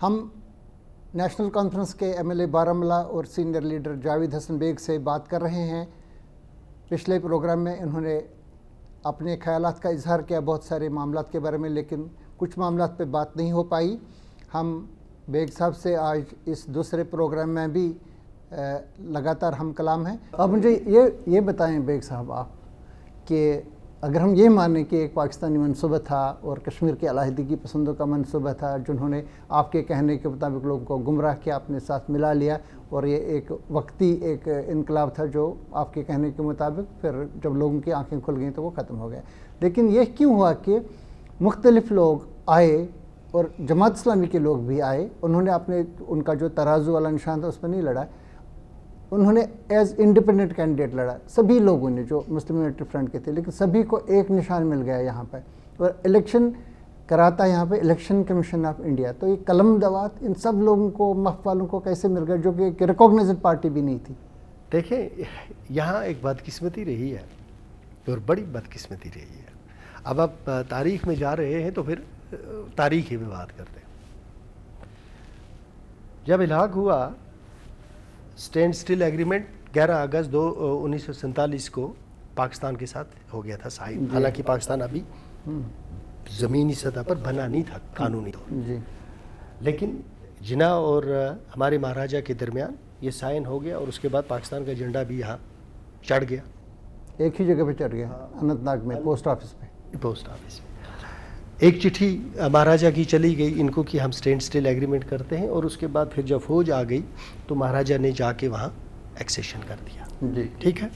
ہم national conference کے MLA Baramulla اور سینئر لیڈر جاوید حسن بیگ سے بات کر رہے ہیں۔ پچھلے پروگرام میں انہوں نے اپنے خیالات کا اظہار کیا بہت سارے معاملات کے بارے میں، لیکن کچھ معاملات پہ بات نہیں ہو پائی۔ ہم بیگ صاحب سے آج اس دوسرے پروگرام میں بھی لگاتار ہم کلام ہیں۔ اب مجھے یہ بتائیں بیگ صاحب آپ کہ اگر ہم یہ مانیں کہ ایک پاکستانی منصوبہ تھا اور کشمیر کے علیحدگی پسندوں کا منصوبہ تھا جنہوں نے آپ کے کہنے کے مطابق لوگوں کو گمراہ کیا، اپنے ساتھ ملا لیا، اور یہ ایک وقتی ایک انقلاب تھا جو آپ کے کہنے کے مطابق پھر جب لوگوں کی آنکھیں کھل گئیں تو وہ ختم ہو گیا، لیکن یہ کیوں ہوا کہ مختلف لوگ آئے اور جماعت اسلامی کے لوگ بھی آئے، انہوں نے ان کا جو ترازو والا نشان تھا اس پہ نہیں لڑا، انہوں نے ایز انڈیپینڈنٹ کینڈیڈیٹ لڑا، سبھی لوگوں نے جو مسلم یونٹی فرنٹ کے تھے، لیکن سبھی کو ایک نشان مل گیا یہاں پہ، اور الیکشن کراتا یہاں پہ الیکشن کمیشن آف انڈیا۔ تو یہ قلم دوات ان سب لوگوں کو، مف والوں کو کیسے مل گیا جو کہ ریکوگنائزڈ پارٹی بھی نہیں تھی؟ دیکھیں یہاں ایک بدقسمتی رہی ہے اور بڑی بدقسمتی رہی ہے۔ اب آپ تاریخ میں جا رہے ہیں تو پھر تاریخ ہی میں بات کرتے ہیں۔ جب الحاق ہوا اسٹینڈ سٹل ایگریمنٹ 11 اگست 1947 کو پاکستان کے ساتھ ہو گیا تھا سائن، حالانکہ پاکستان ابھی زمینی سطح پر بنا نہیں تھا قانونی طور پر، لیکن جناح اور ہمارے مہاراجہ کے درمیان یہ سائن ہو گیا، اور اس کے بعد پاکستان کا جھنڈا بھی یہاں چڑھ گیا، ایک ہی جگہ پہ چڑھ گیا، اننت ناگ میں پوسٹ آفس پہ۔ پوسٹ آفس میں ایک چٹھی مہاراجہ کی چلی گئی ان کو کہ ہم اسٹینڈ سٹل ایگریمنٹ کرتے ہیں، اور اس کے بعد پھر جب فوج آ گئی تو مہاراجہ نے جا کے وہاں ایکسیشن کر دیا۔ جی ٹھیک ہے،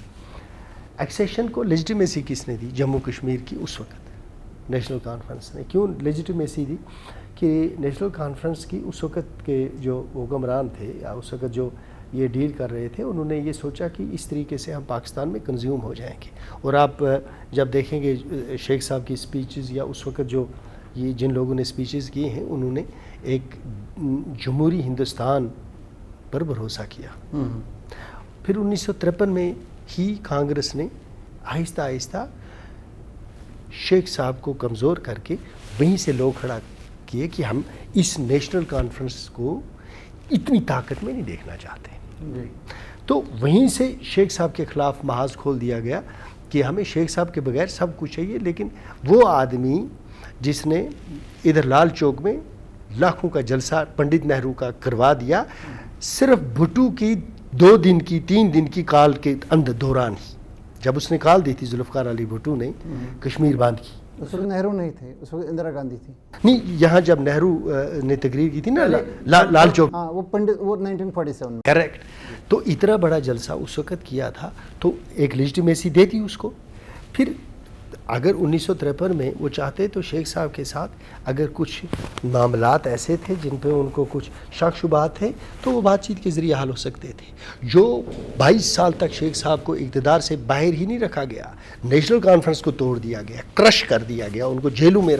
ایکسیشن کو لیجیٹیمیسی کس نے دی؟ جموں کشمیر کی اس وقت نیشنل کانفرنس نے۔ کیوں لیجیٹیمیسی دی؟ کہ نیشنل کانفرنس کی اس وقت کے جو حکمران تھے یا اس وقت جو یہ ڈیل کر رہے تھے، انہوں نے یہ سوچا کہ اس طریقے سے ہم پاکستان میں کنزیوم ہو جائیں گے۔ اور آپ جب دیکھیں گے شیخ صاحب کی سپیچز یا اس وقت جو یہ جن لوگوں نے سپیچز کی ہیں، انہوں نے ایک جمہوری ہندوستان پر بھروسہ کیا۔ پھر 1953 میں ہی کانگریس نے آہستہ آہستہ شیخ صاحب کو کمزور کر کے وہیں سے لوگ کھڑا کیے کہ ہم اس نیشنل کانفرنس کو اتنی طاقت میں نہیں دیکھنا چاہتے۔ تو وہیں سے شیخ صاحب کے خلاف محاذ کھول دیا گیا کہ ہمیں شیخ صاحب کے بغیر سب کچھ چاہیے، لیکن وہ آدمی جس نے ادھر لال چوک میں لاکھوں کا جلسہ پنڈت نہرو کا کروا دیا، صرف بھٹو کی 2 دن کی 3 دن کی کال کے اندر دوران ہی، جب اس نے کال دی تھی ذوالفقار علی بھٹو نے کشمیر باندھ کی، اس وقت نہرو نہیں تھے، اس وقت اندرا گاندھی تھی۔ نہیں، یہاں جب نہرو نے تقریر کی تھی نا لال چوک، ہاں وہ 1947 میں، کریکٹ، تو اتنا بڑا جلسہ اس وقت کیا تھا، تو ایک لیجیٹیمیسی دیتی اس کو۔ پھر اگر 1953 میں وہ چاہتے تو شیخ صاحب کے ساتھ اگر کچھ معاملات ایسے تھے جن پہ ان کو کچھ شک شبہات تھے تو وہ بات چیت کے ذریعے حل ہو سکتے تھے۔ جو 22 سال تک شیخ صاحب کو اقتدار سے باہر ہی نہیں رکھا گیا، نیشنل کانفرنس کو توڑ دیا گیا، کرش کر دیا گیا، ان کو جیلوں میں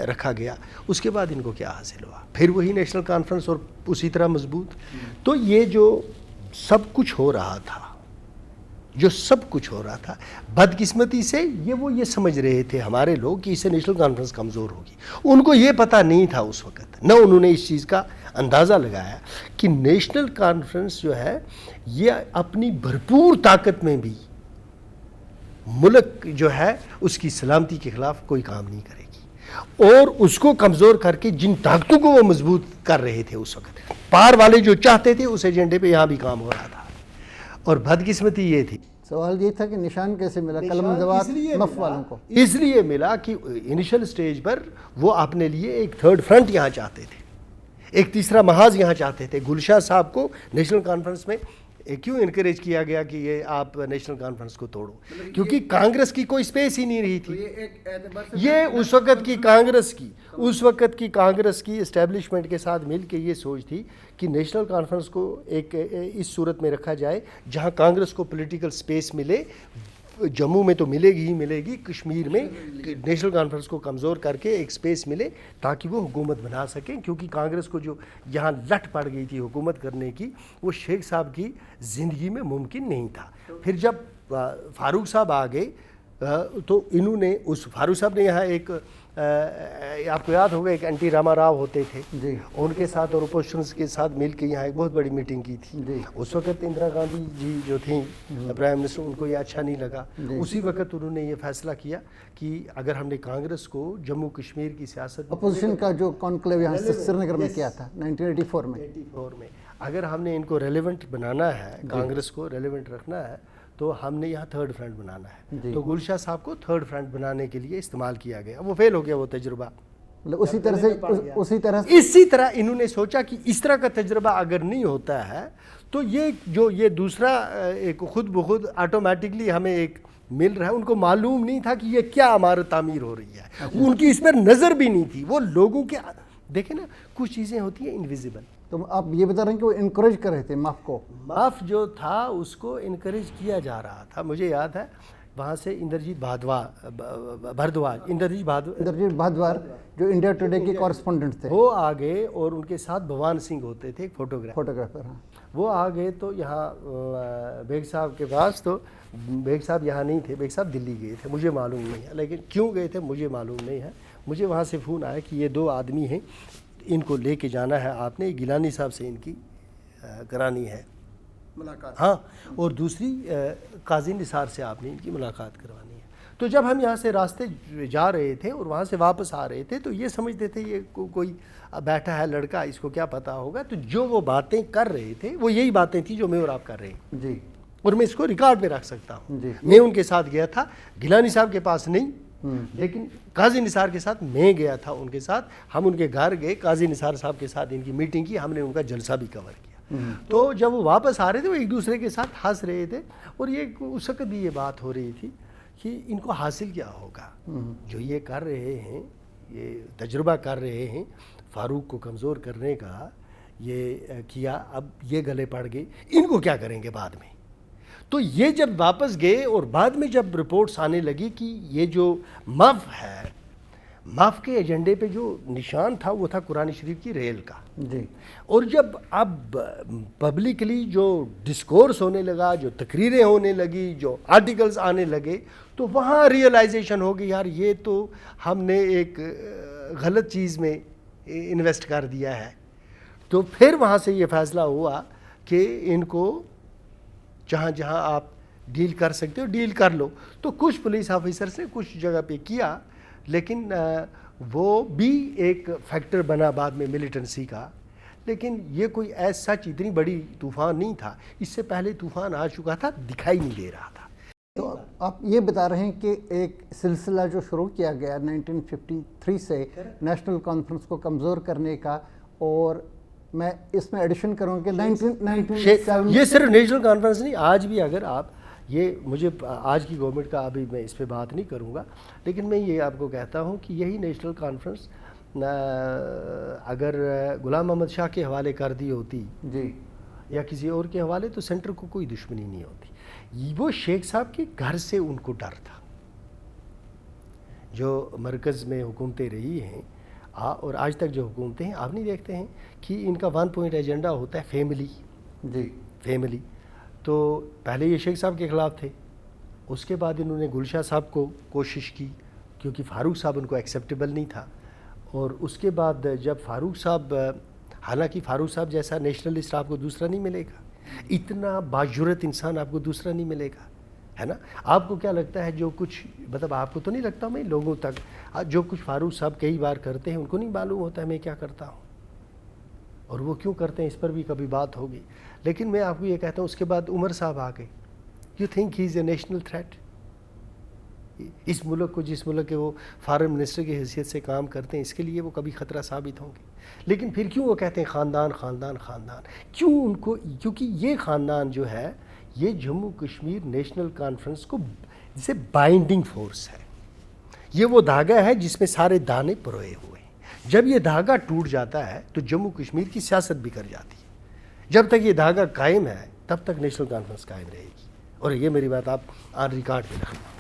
رکھا گیا، اس کے بعد ان کو کیا حاصل ہوا؟ پھر وہی نیشنل کانفرنس اور اسی طرح مضبوط۔ تو یہ جو سب کچھ ہو رہا تھا، بدقسمتی سے یہ سمجھ رہے تھے ہمارے لوگ کہ اس سے نیشنل کانفرنس کمزور ہوگی۔ ان کو یہ پتہ نہیں تھا اس وقت، نہ انہوں نے اس چیز کا اندازہ لگایا کہ نیشنل کانفرنس جو ہے یہ اپنی بھرپور طاقت میں بھی ملک جو ہے اس کی سلامتی کے خلاف کوئی کام نہیں کرے گی، اور اس کو کمزور کر کے جن طاقتوں کو وہ مضبوط کر رہے تھے اس وقت، پار والے جو چاہتے تھے اس ایجنڈے پہ یہاں بھی کام ہو رہا تھا۔ اور بدقسمتی یہ تھی، سوال یہ تھا کہ نشان کیسے ملا قلم دوات مف والوں کو؟ اس لیے ملا کہ انیشل سٹیج پر وہ اپنے لیے ایک تھرڈ فرنٹ یہاں چاہتے تھے، ایک تیسرا محاذ یہاں چاہتے تھے۔ گلشاہ صاحب کو نیشنل کانفرنس میں کیوں انکریج کیا گیا کہ یہ آپ نیشنل کانفرنس کو توڑو؟ کیونکہ کانگریس کی کوئی سپیس ہی نہیں رہی تھی۔ یہ اس وقت کی کانگریس کی اسٹیبلشمنٹ کے ساتھ مل کے یہ سوچ تھی کہ نیشنل کانفرنس کو ایک اس صورت میں رکھا جائے جہاں کانگریس کو پولیٹیکل سپیس ملے، جموں میں تو ملے گی، کشمیر میں نیشنل کانفرنس کو کمزور کر کے ایک سپیس ملے تاکہ وہ حکومت بنا سکیں، کیونکہ کانگریس کو جو یہاں لٹ پڑ گئی تھی حکومت کرنے کی، وہ شیخ صاحب کی زندگی میں ممکن نہیں تھا۔ پھر جب فاروق صاحب آ گئے تو انہوں نے اس فاروق صاحب نے یہاں ایک آپ کو یاد ہوگا ایک اینٹی راما راؤ ہوتے تھے جی، ان کے ساتھ اور اپوزیشنز کے ساتھ مل کے یہاں ایک بہت بڑی میٹنگ کی تھی جی، اس وقت اندرا گاندھی جی جو تھیں پرائم منسٹر ان کو یہ اچھا نہیں لگا جی، اسی وقت انہوں نے یہ فیصلہ کیا کہ اگر ہم نے کانگریس کو جموں کشمیر کی سیاست اپوزیشن کا جو کانکلیو یہاں سے سری نگر میں کیا تھا 1984 میں، 84 میں اگر ہم نے ان کو ریلیونٹ بنانا ہے کانگریس کو ریلیونٹ رکھنا ہے تو ہم نے یہاں تھرڈ فرنٹ بنانا ہے جی، تو گلشاہ صاحب کو تھرڈ فرنٹ بنانے کے لیے استعمال کیا گیا وہ فیل ہو گیا وہ تجربہ مطلب اسی طرح سے اسی طرح انہوں نے سوچا کہ اس طرح کا تجربہ اگر نہیں ہوتا ہے تو یہ دوسرا ایک خود بخود آٹومیٹکلی ہمیں ایک مل رہا ہے ان کو معلوم نہیں تھا کہ یہ کیا عمارت تعمیر ہو رہی ہے ان کی اس پر نظر بھی نہیں تھی وہ لوگوں کے دیکھیں نا کچھ چیزیں ہوتی ہیں انویزیبل تو آپ یہ بتا رہے ہیں کہ وہ انکریج کر رہے تھے معاف کو، معاف جو تھا اس کو انکریج کیا جا رہا تھا مجھے یاد ہے وہاں سے اندرجیت بھادوار جو انڈیا ٹوڈے کے کورسپونڈنٹ تھے وہ آ گئے اور ان کے ساتھ بھوان سنگھ ہوتے تھے ایک فوٹوگرافر، ہاں وہ آ گئے تو یہاں بیگ صاحب کے پاس تو بیگ صاحب یہاں نہیں تھے بیگ صاحب دلی گئے تھے مجھے معلوم نہیں ہے لیکن کیوں گئے تھے مجھے معلوم نہیں ہے مجھے وہاں سے فون آیا کہ یہ 2 آدمی ہیں ان کو لے کے جانا ہے آپ نے گیلانی صاحب سے ان کی کرانی ہے ملاقات ہاں اور دوسری قاضی نثار سے آپ نے ان کی ملاقات کروانی ہے تو جب ہم یہاں سے راستے جا رہے تھے اور وہاں سے واپس آ رہے تھے تو یہ سمجھتے تھے یہ کوئی بیٹھا ہے لڑکا اس کو کیا پتا ہوگا تو جو وہ باتیں کر رہے تھے وہ یہی باتیں تھیں جو میں اور آپ کر رہے ہیں جی، اور میں اس کو ریکارڈ میں رکھ سکتا ہوں جی، میں ان کے ساتھ گیا تھا گیلانی صاحب کے پاس نہیں لیکن قاضی نثار کے ساتھ میں گیا تھا ان کے ساتھ ہم ان کے گھر گئے قاضی نثار صاحب کے ساتھ ان کی میٹنگ کی ہم نے ان کا جلسہ بھی کور کیا تو جب وہ واپس آ رہے تھے وہ ایک دوسرے کے ساتھ ہنس رہے تھے اور یہ اس وقت بھی یہ بات ہو رہی تھی کہ ان کو حاصل کیا ہوگا جو یہ کر رہے ہیں یہ تجربہ کر رہے ہیں فاروق کو کمزور کرنے کا یہ کیا اب یہ گلے پڑ گئے ان کو کیا کریں گے بعد میں تو یہ جب واپس گئے اور بعد میں جب رپورٹس آنے لگی کہ یہ جو مف ہے مف کے ایجنڈے پہ جو نشان تھا وہ تھا قرآن شریف کی ریل کا جی، اور جب اب پبلکلی جو ڈسکورس ہونے لگا جو تقریریں ہونے لگی جو آرٹیکلز آنے لگے تو وہاں ریئلائزیشن ہوگی یار یہ تو ہم نے ایک غلط چیز میں انویسٹ کر دیا ہے تو پھر وہاں سے یہ فیصلہ ہوا کہ ان کو جہاں جہاں آپ ڈیل کر سکتے ہو ڈیل کر لو تو کچھ پولیس آفیسرز نے کچھ جگہ پہ کیا لیکن وہ بھی ایک فیکٹر بنا بعد میں ملیٹنسی کا لیکن یہ کوئی ایس سچ اتنی بڑی طوفان نہیں تھا اس سے پہلے طوفان آ چکا تھا دکھائی نہیں دے رہا تھا تو آپ یہ بتا رہے ہیں کہ ایک سلسلہ جو شروع کیا گیا 1953 سے نیشنل کانفرنس کو کمزور کرنے کا اور میں اس میں ایڈیشن کروں کہ 1997 یہ صرف نیشنل کانفرنس نہیں آج بھی اگر آپ یہ مجھے آج کی گورنمنٹ کا ابھی میں اس پہ بات نہیں کروں گا لیکن میں یہ آپ کو کہتا ہوں کہ یہی نیشنل کانفرنس اگر غلام محمد شاہ کے حوالے کر دی ہوتی جی یا کسی اور کے حوالے تو سینٹر کو کوئی دشمنی نہیں ہوتی وہ شیخ صاحب کے گھر سے ان کو ڈر تھا جو مرکز میں حکومتیں رہی ہیں اور آج تک جو حکومتیں ہیں آپ نہیں دیکھتے ہیں کہ ان کا 1 پوائنٹ ایجنڈا ہوتا ہے فیملی جی فیملی تو پہلے یہ شیخ صاحب کے خلاف تھے اس کے بعد انہوں نے گلشاہ صاحب کو کوشش کی کیونکہ فاروق صاحب ان کو ایکسیپٹیبل نہیں تھا اور اس کے بعد جب فاروق صاحب حالانکہ فاروق صاحب جیسا نیشنلسٹ آپ کو دوسرا نہیں ملے گا اتنا باجرت انسان آپ کو دوسرا نہیں ملے گا ہے نا آپ کو کیا لگتا ہے جو کچھ مطلب آپ کو تو نہیں لگتا میں لوگوں تک جو کچھ فاروق صاحب کئی بار کرتے ہیں ان کو نہیں معلوم ہوتا ہے میں کیا کرتا ہوں اور وہ کیوں کرتے ہیں اس پر بھی کبھی بات ہوگی لیکن میں آپ کو یہ کہتا ہوں اس کے بعد عمر صاحب آ گئے you think he is a national threat اس ملک کو جس ملک کے وہ فارن منسٹر کی حیثیت سے کام کرتے ہیں اس کے لیے وہ کبھی خطرہ ثابت ہوں گے لیکن پھر کیوں وہ کہتے ہیں خاندان خاندان خاندان کیوں ان کو کیونکہ یہ خاندان جو ہے یہ جموں کشمیر نیشنل کانفرنس کو جسے بائنڈنگ فورس ہے یہ وہ دھاگا ہے جس میں سارے دانے پروئے ہوئے ہیں جب یہ دھاگا ٹوٹ جاتا ہے تو جموں کشمیر کی سیاست بھی کر جاتی ہے جب تک یہ دھاگا قائم ہے تب تک نیشنل کانفرنس قائم رہے گی اور یہ میری بات آپ آن ریکارڈ میں رکھنا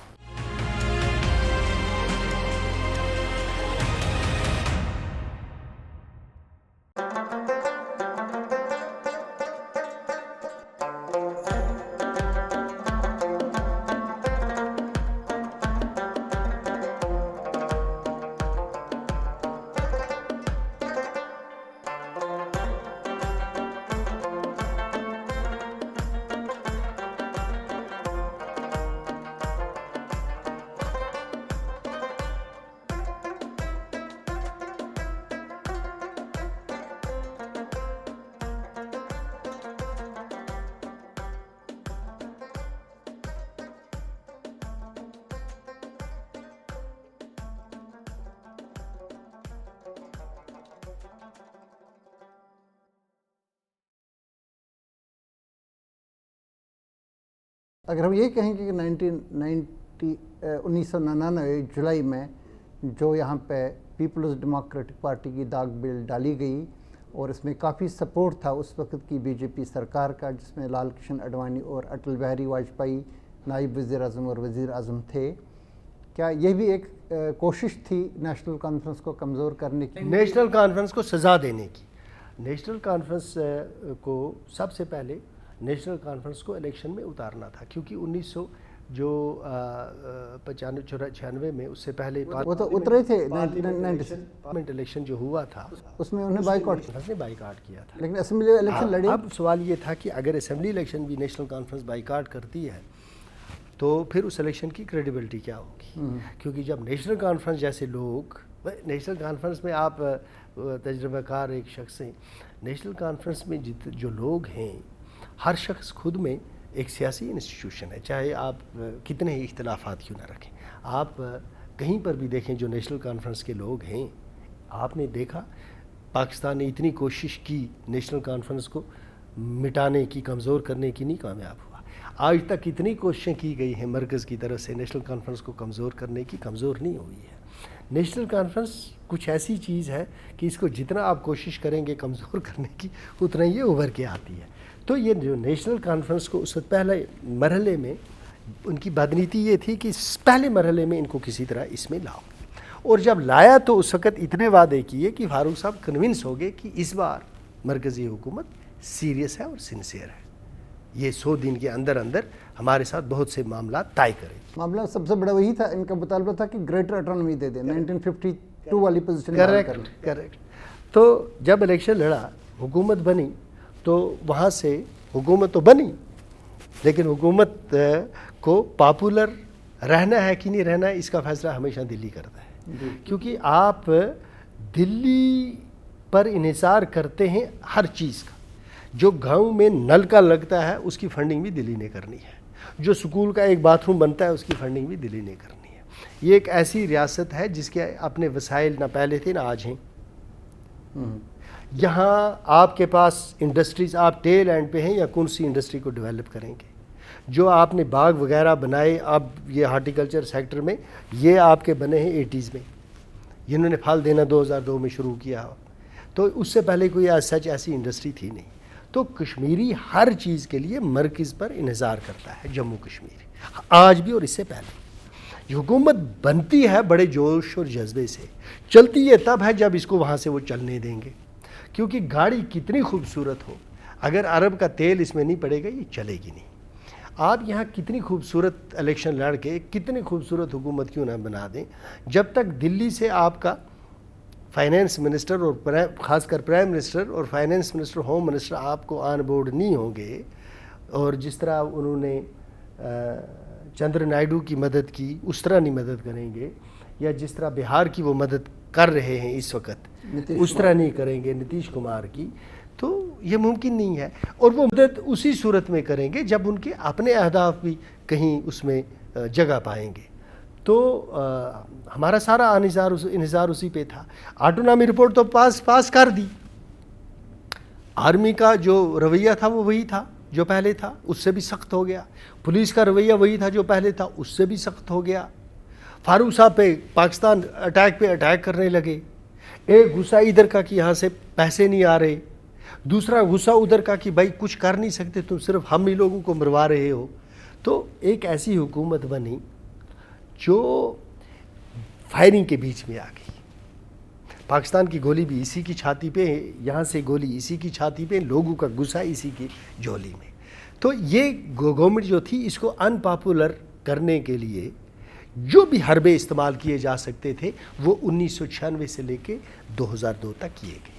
اگر ہم یہ کہیں کہ 1999 جولائی میں جو یہاں پہ پیپلز ڈیموکریٹک پارٹی کی داغ بل ڈالی گئی اور اس میں کافی سپورٹ تھا اس وقت کی بی جے پی سرکار کا، جس میں لال کرشن اڈوانی اور اٹل بہاری واجپئی نائب وزیر اعظم اور وزیر اعظم تھے، کیا یہ بھی ایک کوشش تھی نیشنل کانفرنس کو کمزور کرنے کی؟ نیشنل کانفرنس کو سزا دینے کی. نیشنل کانفرنس کو سب سے پہلے نیشنل کانفرنس کو الیکشن میں اتارنا تھا، کیونکہ 1995 میں اس سے پہلے وہ تو اترے تھے. پارلیمنٹ الیکشن جو ہوا تھا اس میں انہیں بائیکاٹ کیا تھا. لیکن اسمبلی الیکشن لڑی. اب سوال یہ تھا کہ اگر اسمبلی الیکشن بھی نیشنل کانفرنس بائیکاٹ کرتی ہے تو پھر اس الیکشن کی کریڈیبلٹی کیا ہوگی؟ کیونکہ جب نیشنل کانفرنس جیسے لوگ، نیشنل کانفرنس میں آپ تجربہ کار ایک شخص ہیں، نیشنل کانفرنس میں جو لوگ ہیں ہر شخص خود میں ایک سیاسی انسٹیٹیوشن ہے، چاہے آپ کتنے ہی اختلافات کیوں نہ رکھیں. آپ کہیں پر بھی دیکھیں جو نیشنل کانفرنس کے لوگ ہیں، آپ نے دیکھا پاکستان نے اتنی کوشش کی نیشنل کانفرنس کو مٹانے کی، کمزور کرنے کی، نہیں کامیاب ہوا. آج تک اتنی کوششیں کی گئی ہیں مرکز کی طرف سے نیشنل کانفرنس کو کمزور کرنے کی، کمزور نہیں ہوئی ہے. نیشنل کانفرنس کچھ ایسی چیز ہے کہ اس کو جتنا آپ کوشش کریں گے کمزور کرنے کی، اتنا یہ ابھر کے آتی ہے. تو یہ جو نیشنل کانفرنس کو اس وقت پہلے مرحلے میں ان کی بدنیتی یہ تھی کہ پہلے مرحلے میں ان کو کسی طرح اس میں لاؤ، اور جب لایا تو اس وقت اتنے وعدے کیے کہ فاروق صاحب کنونس ہو گئے کہ اس بار مرکزی حکومت سیریس ہے اور سنسیئر ہے، یہ 100 دن کے اندر اندر ہمارے ساتھ بہت سے معاملات طے کرے گی. معاملہ سب سے بڑا وہی تھا، ان کا مطالبہ تھا کہ گریٹر اٹرانومی دے دیں، 1952 والی پوزیشن. کریکٹ. تو جب الیکشن لڑا، حکومت بنی، تو وہاں سے حکومت تو بنی، لیکن حکومت کو پاپولر رہنا ہے کہ نہیں رہنا ہے اس کا فیصلہ ہمیشہ دلی کرتا ہے. کیونکہ آپ دلی پر انحصار کرتے ہیں ہر چیز کا. جو گاؤں میں نل کا لگتا ہے اس کی فنڈنگ بھی دلی نے کرنی ہے، جو سکول کا ایک باتھ روم بنتا ہے اس کی فنڈنگ بھی دلی نے کرنی ہے. یہ ایک ایسی ریاست ہے جس کے اپنے وسائل نہ پہلے تھے نہ آج ہیں. یہاں آپ کے پاس انڈسٹریز، آپ ٹیل اینڈ پہ ہیں یا کون سی انڈسٹری کو ڈیولپ کریں گے؟ جو آپ نے باغ وغیرہ بنائے، اب یہ ہارٹیکلچر سیکٹر میں یہ آپ کے بنے ہیں 80s میں، جنہوں نے پھل دینا 2002 میں شروع کیا، تو اس سے پہلے کوئی سچ ایسی انڈسٹری تھی نہیں. تو کشمیری ہر چیز کے لیے مرکز پر انحصار کرتا ہے، جموں کشمیر آج بھی اور اس سے پہلے. حکومت بنتی ہے بڑے جوش اور جذبے سے، چلتی یہ تب ہے جب اس کو وہاں سے وہ چلنے دیں گے. کیونکہ گاڑی کتنی خوبصورت ہو، اگر عرب کا تیل اس میں نہیں پڑے گا یہ چلے گی نہیں. آپ یہاں کتنی خوبصورت الیکشن لڑ کے کتنی خوبصورت حکومت کیوں نہ بنا دیں، جب تک دلی سے آپ کا فائنینس منسٹر اور خاص کر پرائم منسٹر اور فائنینس منسٹر، ہوم منسٹر آپ کو آن بورڈ نہیں ہوں گے، اور جس طرح انہوں نے چندر نائیڈو کی مدد کی اس طرح نہیں مدد کریں گے، یا جس طرح بہار کی وہ مدد کر رہے ہیں اس وقت اس طرح نہیں کریں گے نتیش کمار کی، تو یہ ممکن نہیں ہے. اور وہ مدد اسی صورت میں کریں گے جب ان کے اپنے اہداف بھی کہیں اس میں جگہ پائیں گے. تو ہمارا سارا انحصار اسی پہ تھا. آٹونامی رپورٹ تو پاس کر دی. آرمی کا جو رویہ تھا وہ وہی تھا جو پہلے تھا، اس سے بھی سخت ہو گیا. پولیس کا رویہ وہی تھا جو پہلے تھا، اس سے بھی سخت ہو گیا. فاروق صاحب پہ پاکستان اٹیک کرنے لگے. ایک غصہ ادھر کا کہ یہاں سے پیسے نہیں آ رہے، دوسرا غصہ ادھر کا کہ بھائی کچھ کر نہیں سکتے تم، صرف ہم ہی لوگوں کو مروا رہے ہو. تو ایک ایسی حکومت بنی جو فائرنگ کے بیچ میں آ گئی. پاکستان کی گولی بھی اسی کی چھاتی پہ، یہاں سے گولی اسی کی چھاتی پہ، لوگوں کا غصہ اسی کی جولی میں. تو یہ گورنمنٹ جو تھی اس کو ان پاپولر کرنے کے لیے جو بھی حربے استعمال کیے جا سکتے تھے وہ 1996 سے لے کے 2002 تک کیے گئے.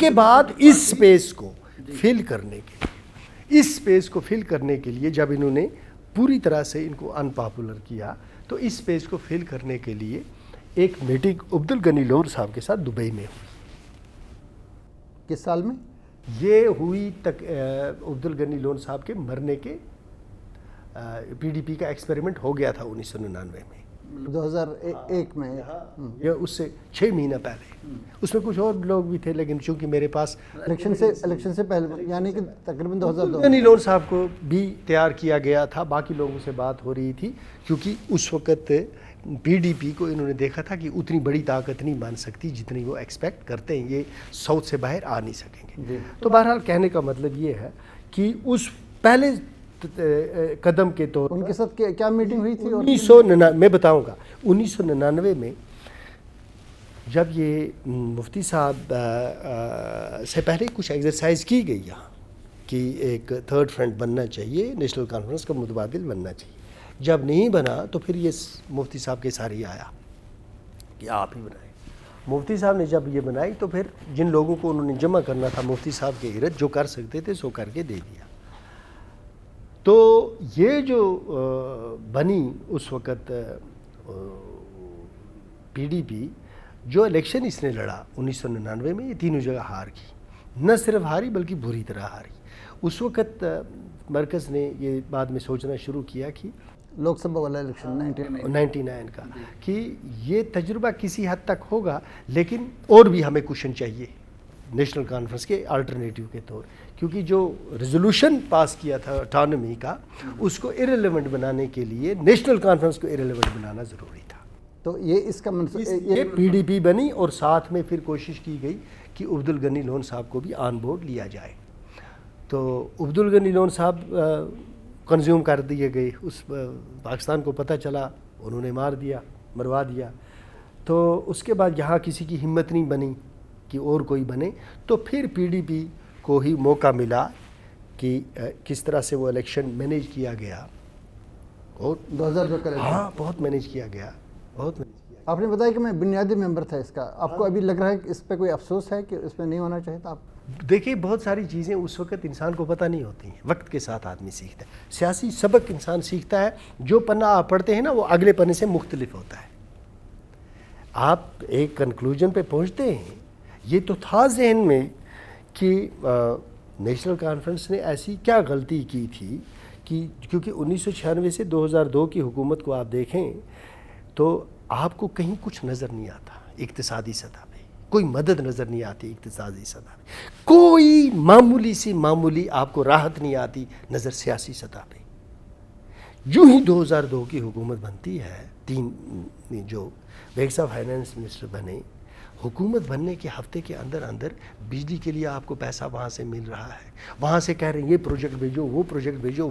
کے بعد اس سپیس کو فل کرنے کے لیے جب انہوں نے پوری طرح سے ان کو ان پاپولر کیا تو اس سپیس کو فل کرنے کے لیے ایک میٹنگ عبدالغنی لون صاحب کے ساتھ دبئی میں ہوئی. کس سال میں یہ ہوئی تک عبدالغنی لون صاحب کے مرنے کے پی ڈی پی کا ایکسپیریمنٹ ہو گیا تھا 1999 میں 2001 میں یا اس سے 6 مہینہ پہلے. اس میں کچھ اور لوگ بھی تھے لیکن چونکہ میرے پاس الیکشن سے پہلے یعنی کہ تقریباً 2002 غنی لون صاحب کو بھی تیار کیا گیا تھا. باقی لوگوں سے بات ہو رہی تھی کیونکہ اس وقت پی ڈی پی کو انہوں نے دیکھا تھا کہ اتنی بڑی طاقت نہیں بن سکتی جتنی وہ ایکسپیکٹ کرتے ہیں, یہ ساؤتھ سے باہر آ نہیں سکیں گے. تو بہرحال کہنے کا مطلب یہ ہے کہ اس پہلے قدم کے طور ان کے ساتھ کیا میٹنگ ہوئی تھی؟ 1999 میں بتاؤں گا. 1999 میں جب یہ مفتی صاحب سے پہلے کچھ ایکسرسائز کی گئی یہاں کہ ایک تھرڈ فرنٹ بننا چاہیے, نیشنل کانفرنس کا متبادل بننا چاہیے. جب نہیں بنا تو پھر یہ مفتی صاحب کے سارے آیا کہ آپ ہی بنائیں. مفتی صاحب نے جب یہ بنائی تو پھر جن لوگوں کو انہوں نے جمع کرنا تھا مفتی صاحب کے ارد جو کر سکتے تھے سو کر کے دے دیا. تو یہ جو بنی اس وقت پی ڈی پی, جو الیکشن اس نے لڑا 1999 میں, یہ تینوں جگہ ہار گئی. نہ صرف ہاری بلکہ بری طرح ہاری. اس وقت مرکز نے یہ بعد میں سوچنا شروع کیا کہ لوک سبھا والا الیکشن 99 کا کہ یہ تجربہ کسی حد تک ہوگا لیکن اور بھی ہمیں کوشن چاہیے نیشنل کانفرنس کے الٹرنیٹیو کے طور, کیونکہ جو ریزولوشن پاس کیا تھا اٹانومی کا اس کو ارریلیونٹ بنانے کے لیے نیشنل کانفرنس کو ارریلیونٹ بنانا ضروری تھا. تو یہ اس کا یہ پی ڈی پی بنی اور ساتھ میں پھر کوشش کی گئی کہ عبدالغنی لون صاحب کو بھی آن بورڈ لیا جائے. تو عبدالغنی لون صاحب کنزیوم کر دیے گئے. اس پاکستان کو پتہ چلا, انہوں نے مروا دیا. تو اس کے بعد یہاں کسی کی ہمت نہیں بنی کہ اور کوئی بنے. تو پھر پی ڈی پی کو ہی موقع ملا کہ کس طرح سے وہ الیکشن مینیج کیا گیا اور 2002 کا ہاں بہت مینیج کیا گیا. آپ نے بتایا کہ میں بنیادی ممبر تھا اس کا. آپ کو ابھی لگ رہا ہے کہ اس پہ کوئی افسوس ہے کہ اس پہ نہیں ہونا چاہیے تھا؟ آپ دیکھیے بہت ساری چیزیں اس وقت انسان کو پتہ نہیں ہوتی ہیں, وقت کے ساتھ آدمی سیکھتا ہے. سیاسی سبق انسان سیکھتا ہے, جو پنہ آپ پڑھتے ہیں نا وہ اگلے پنے سے مختلف ہوتا ہے. آپ ایک کنکلوژن پہ پہنچتے ہیں. یہ تو تھا ذہن میں کہ نیشنل کانفرنس نے ایسی کیا غلطی کی تھی کہ کیونکہ 1996 سے 2002 کی حکومت کو آپ دیکھیں تو آپ کو کہیں کچھ نظر نہیں آتا. اقتصادی سطح پہ کوئی مدد نظر نہیں آتی, اقتصادی سطح پہ کوئی معمولی آپ کو راحت نہیں آتی نظر سیاسی سطح پہ. جو ہی 2002 کی حکومت بنتی ہے, 3 جو بیگ صاحب فائنانس منسٹر بنے, حکومت بننے کے ہفتے کے اندر بجلی کے لیے آپ کو پیسہ وہاں سے مل رہا ہے, وہاں سے کہہ رہے ہیں یہ پروجیکٹ بھیجو, وہ پروجیکٹ بھیجو.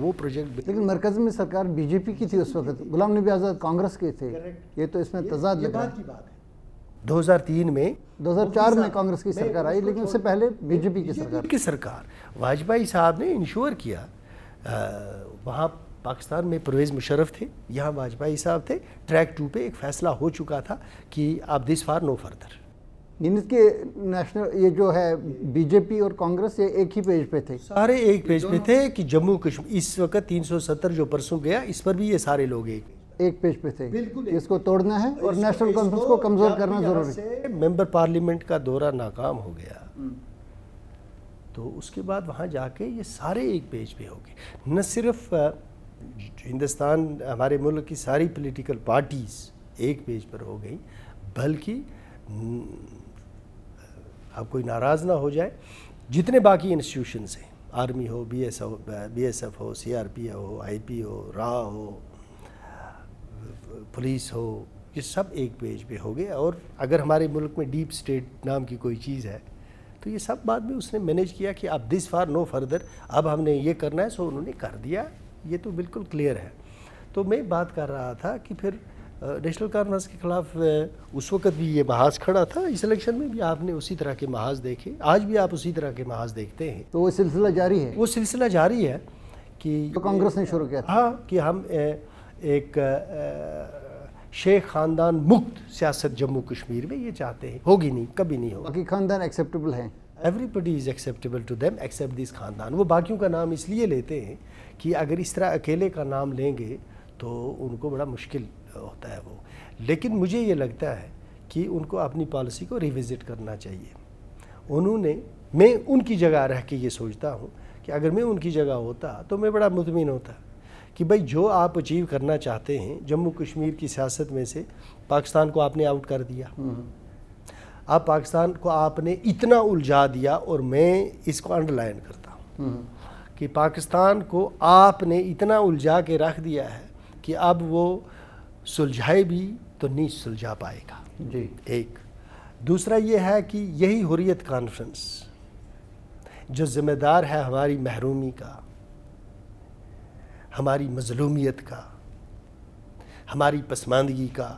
لیکن مرکز میں سرکار بی جے پی کی تھی اس وقت, غلام نبی آزاد کانگریس کے تھے. یہ تو اس میں تضاد لگ رہا ہے. 2003 میں 2004 میں کانگریس کی سرکار آئی لیکن اس سے پہلے بی جے پی کی سرکار واجپئی صاحب نے انشور کیا. وہاں پاکستان میں پرویز مشرف تھے, یہاں واجپئی صاحب تھے. ٹریک 2 پہ ایک فیصلہ ہو چکا تھا کہ آپ دس فار نو فردر. یعنی کہ نیشنل یہ جو ہے بی جے پی اور کانگریس یہ ایک ہی پیج پہ تھے, سارے ایک پیج پہ تھے کہ جموں کشمیر اس وقت 370 جو پرسوں گیا اس پر بھی یہ سارے لوگ ایک پیج پہ تھے. اس کو توڑنا ہے اور نیشنل کانفرنس کو کمزور کرنا ضروری ہے. ممبر پارلیمنٹ کا دورہ ناکام ہو گیا تو اس کے بعد وہاں جا کے یہ سارے ایک پیج پہ ہو گئے. نہ صرف ہندوستان ہمارے ملک کی ساری پولیٹیکل پارٹیز ایک پیج پر ہو گئی بلکہ اب کوئی ناراض نہ ہو جائے, جتنے باقی انسٹیٹیوشنز ہیں, آرمی ہو, بی ایس ایف ہو, سی آر پی ہو, آئی پی ہو, را ہو, پولیس ہو, یہ سب ایک پیج پہ ہو گئے. اور اگر ہمارے ملک میں ڈیپ اسٹیٹ نام کی کوئی چیز ہے تو یہ سب بعد میں اس نے مینیج کیا کہ اب دس فار نو فردر, اب ہم نے یہ کرنا ہے, سو انہوں نے کر دیا. یہ تو بالکل کلیئر ہے. تو میں بات کر رہا تھا کہ پھر نیشنل کانفرنس کے خلاف اس وقت بھی یہ محاذ کھڑا تھا. اس الیکشن میں بھی آپ نے اسی طرح کے محاذ دیکھے, آج بھی آپ اسی طرح کے محاذ دیکھتے ہیں. تو وہ سلسلہ جاری ہے, وہ سلسلہ جاری ہے کہ جو کانگریس نے شروع کیا تھا. ہاں, کہ ہم ایک شیخ خاندان مکت سیاست جموں کشمیر میں یہ چاہتے ہیں. ہوگی نہیں, کبھی نہیں ہوگی. باقی خاندان ایکسیپٹیبل ہیں, every is acceptable to them except this خاندان. وہ باقیوں کا نام اس لیے لیتے ہیں کہ اگر اس طرح اکیلے کا نام لیں گے تو ان کو بڑا مشکل ہوتا ہے وہ. لیکن مجھے یہ لگتا ہے کہ ان کو اپنی پالیسی کو ریوزٹ کرنا چاہیے. میں ان کی جگہ رہ کے یہ سوچتا ہوں کہ اگر میں ان کی جگہ ہوتا تو میں بڑا مطمئن ہوتا کہ بھائی جو آپ اچیو کرنا چاہتے ہیں جموں کشمیر کی سیاست میں سے پاکستان کو آپ نے آؤٹ کر دیا. آپ پاکستان کو آپ نے اتنا الجھا دیا, اور میں اس کو انڈر لائن کرتا ہوں کہ پاکستان کو آپ نے اتنا الجھا کے رکھ دیا ہے کہ اب وہ سلجھائے بھی تو نہیں سلجھا پائے گا. جی. ایک دوسرا یہ ہے کہ یہی حریت کانفرنس جو ذمہ دار ہے ہماری محرومی کا, ہماری مظلومیت کا, ہماری پسماندگی کا,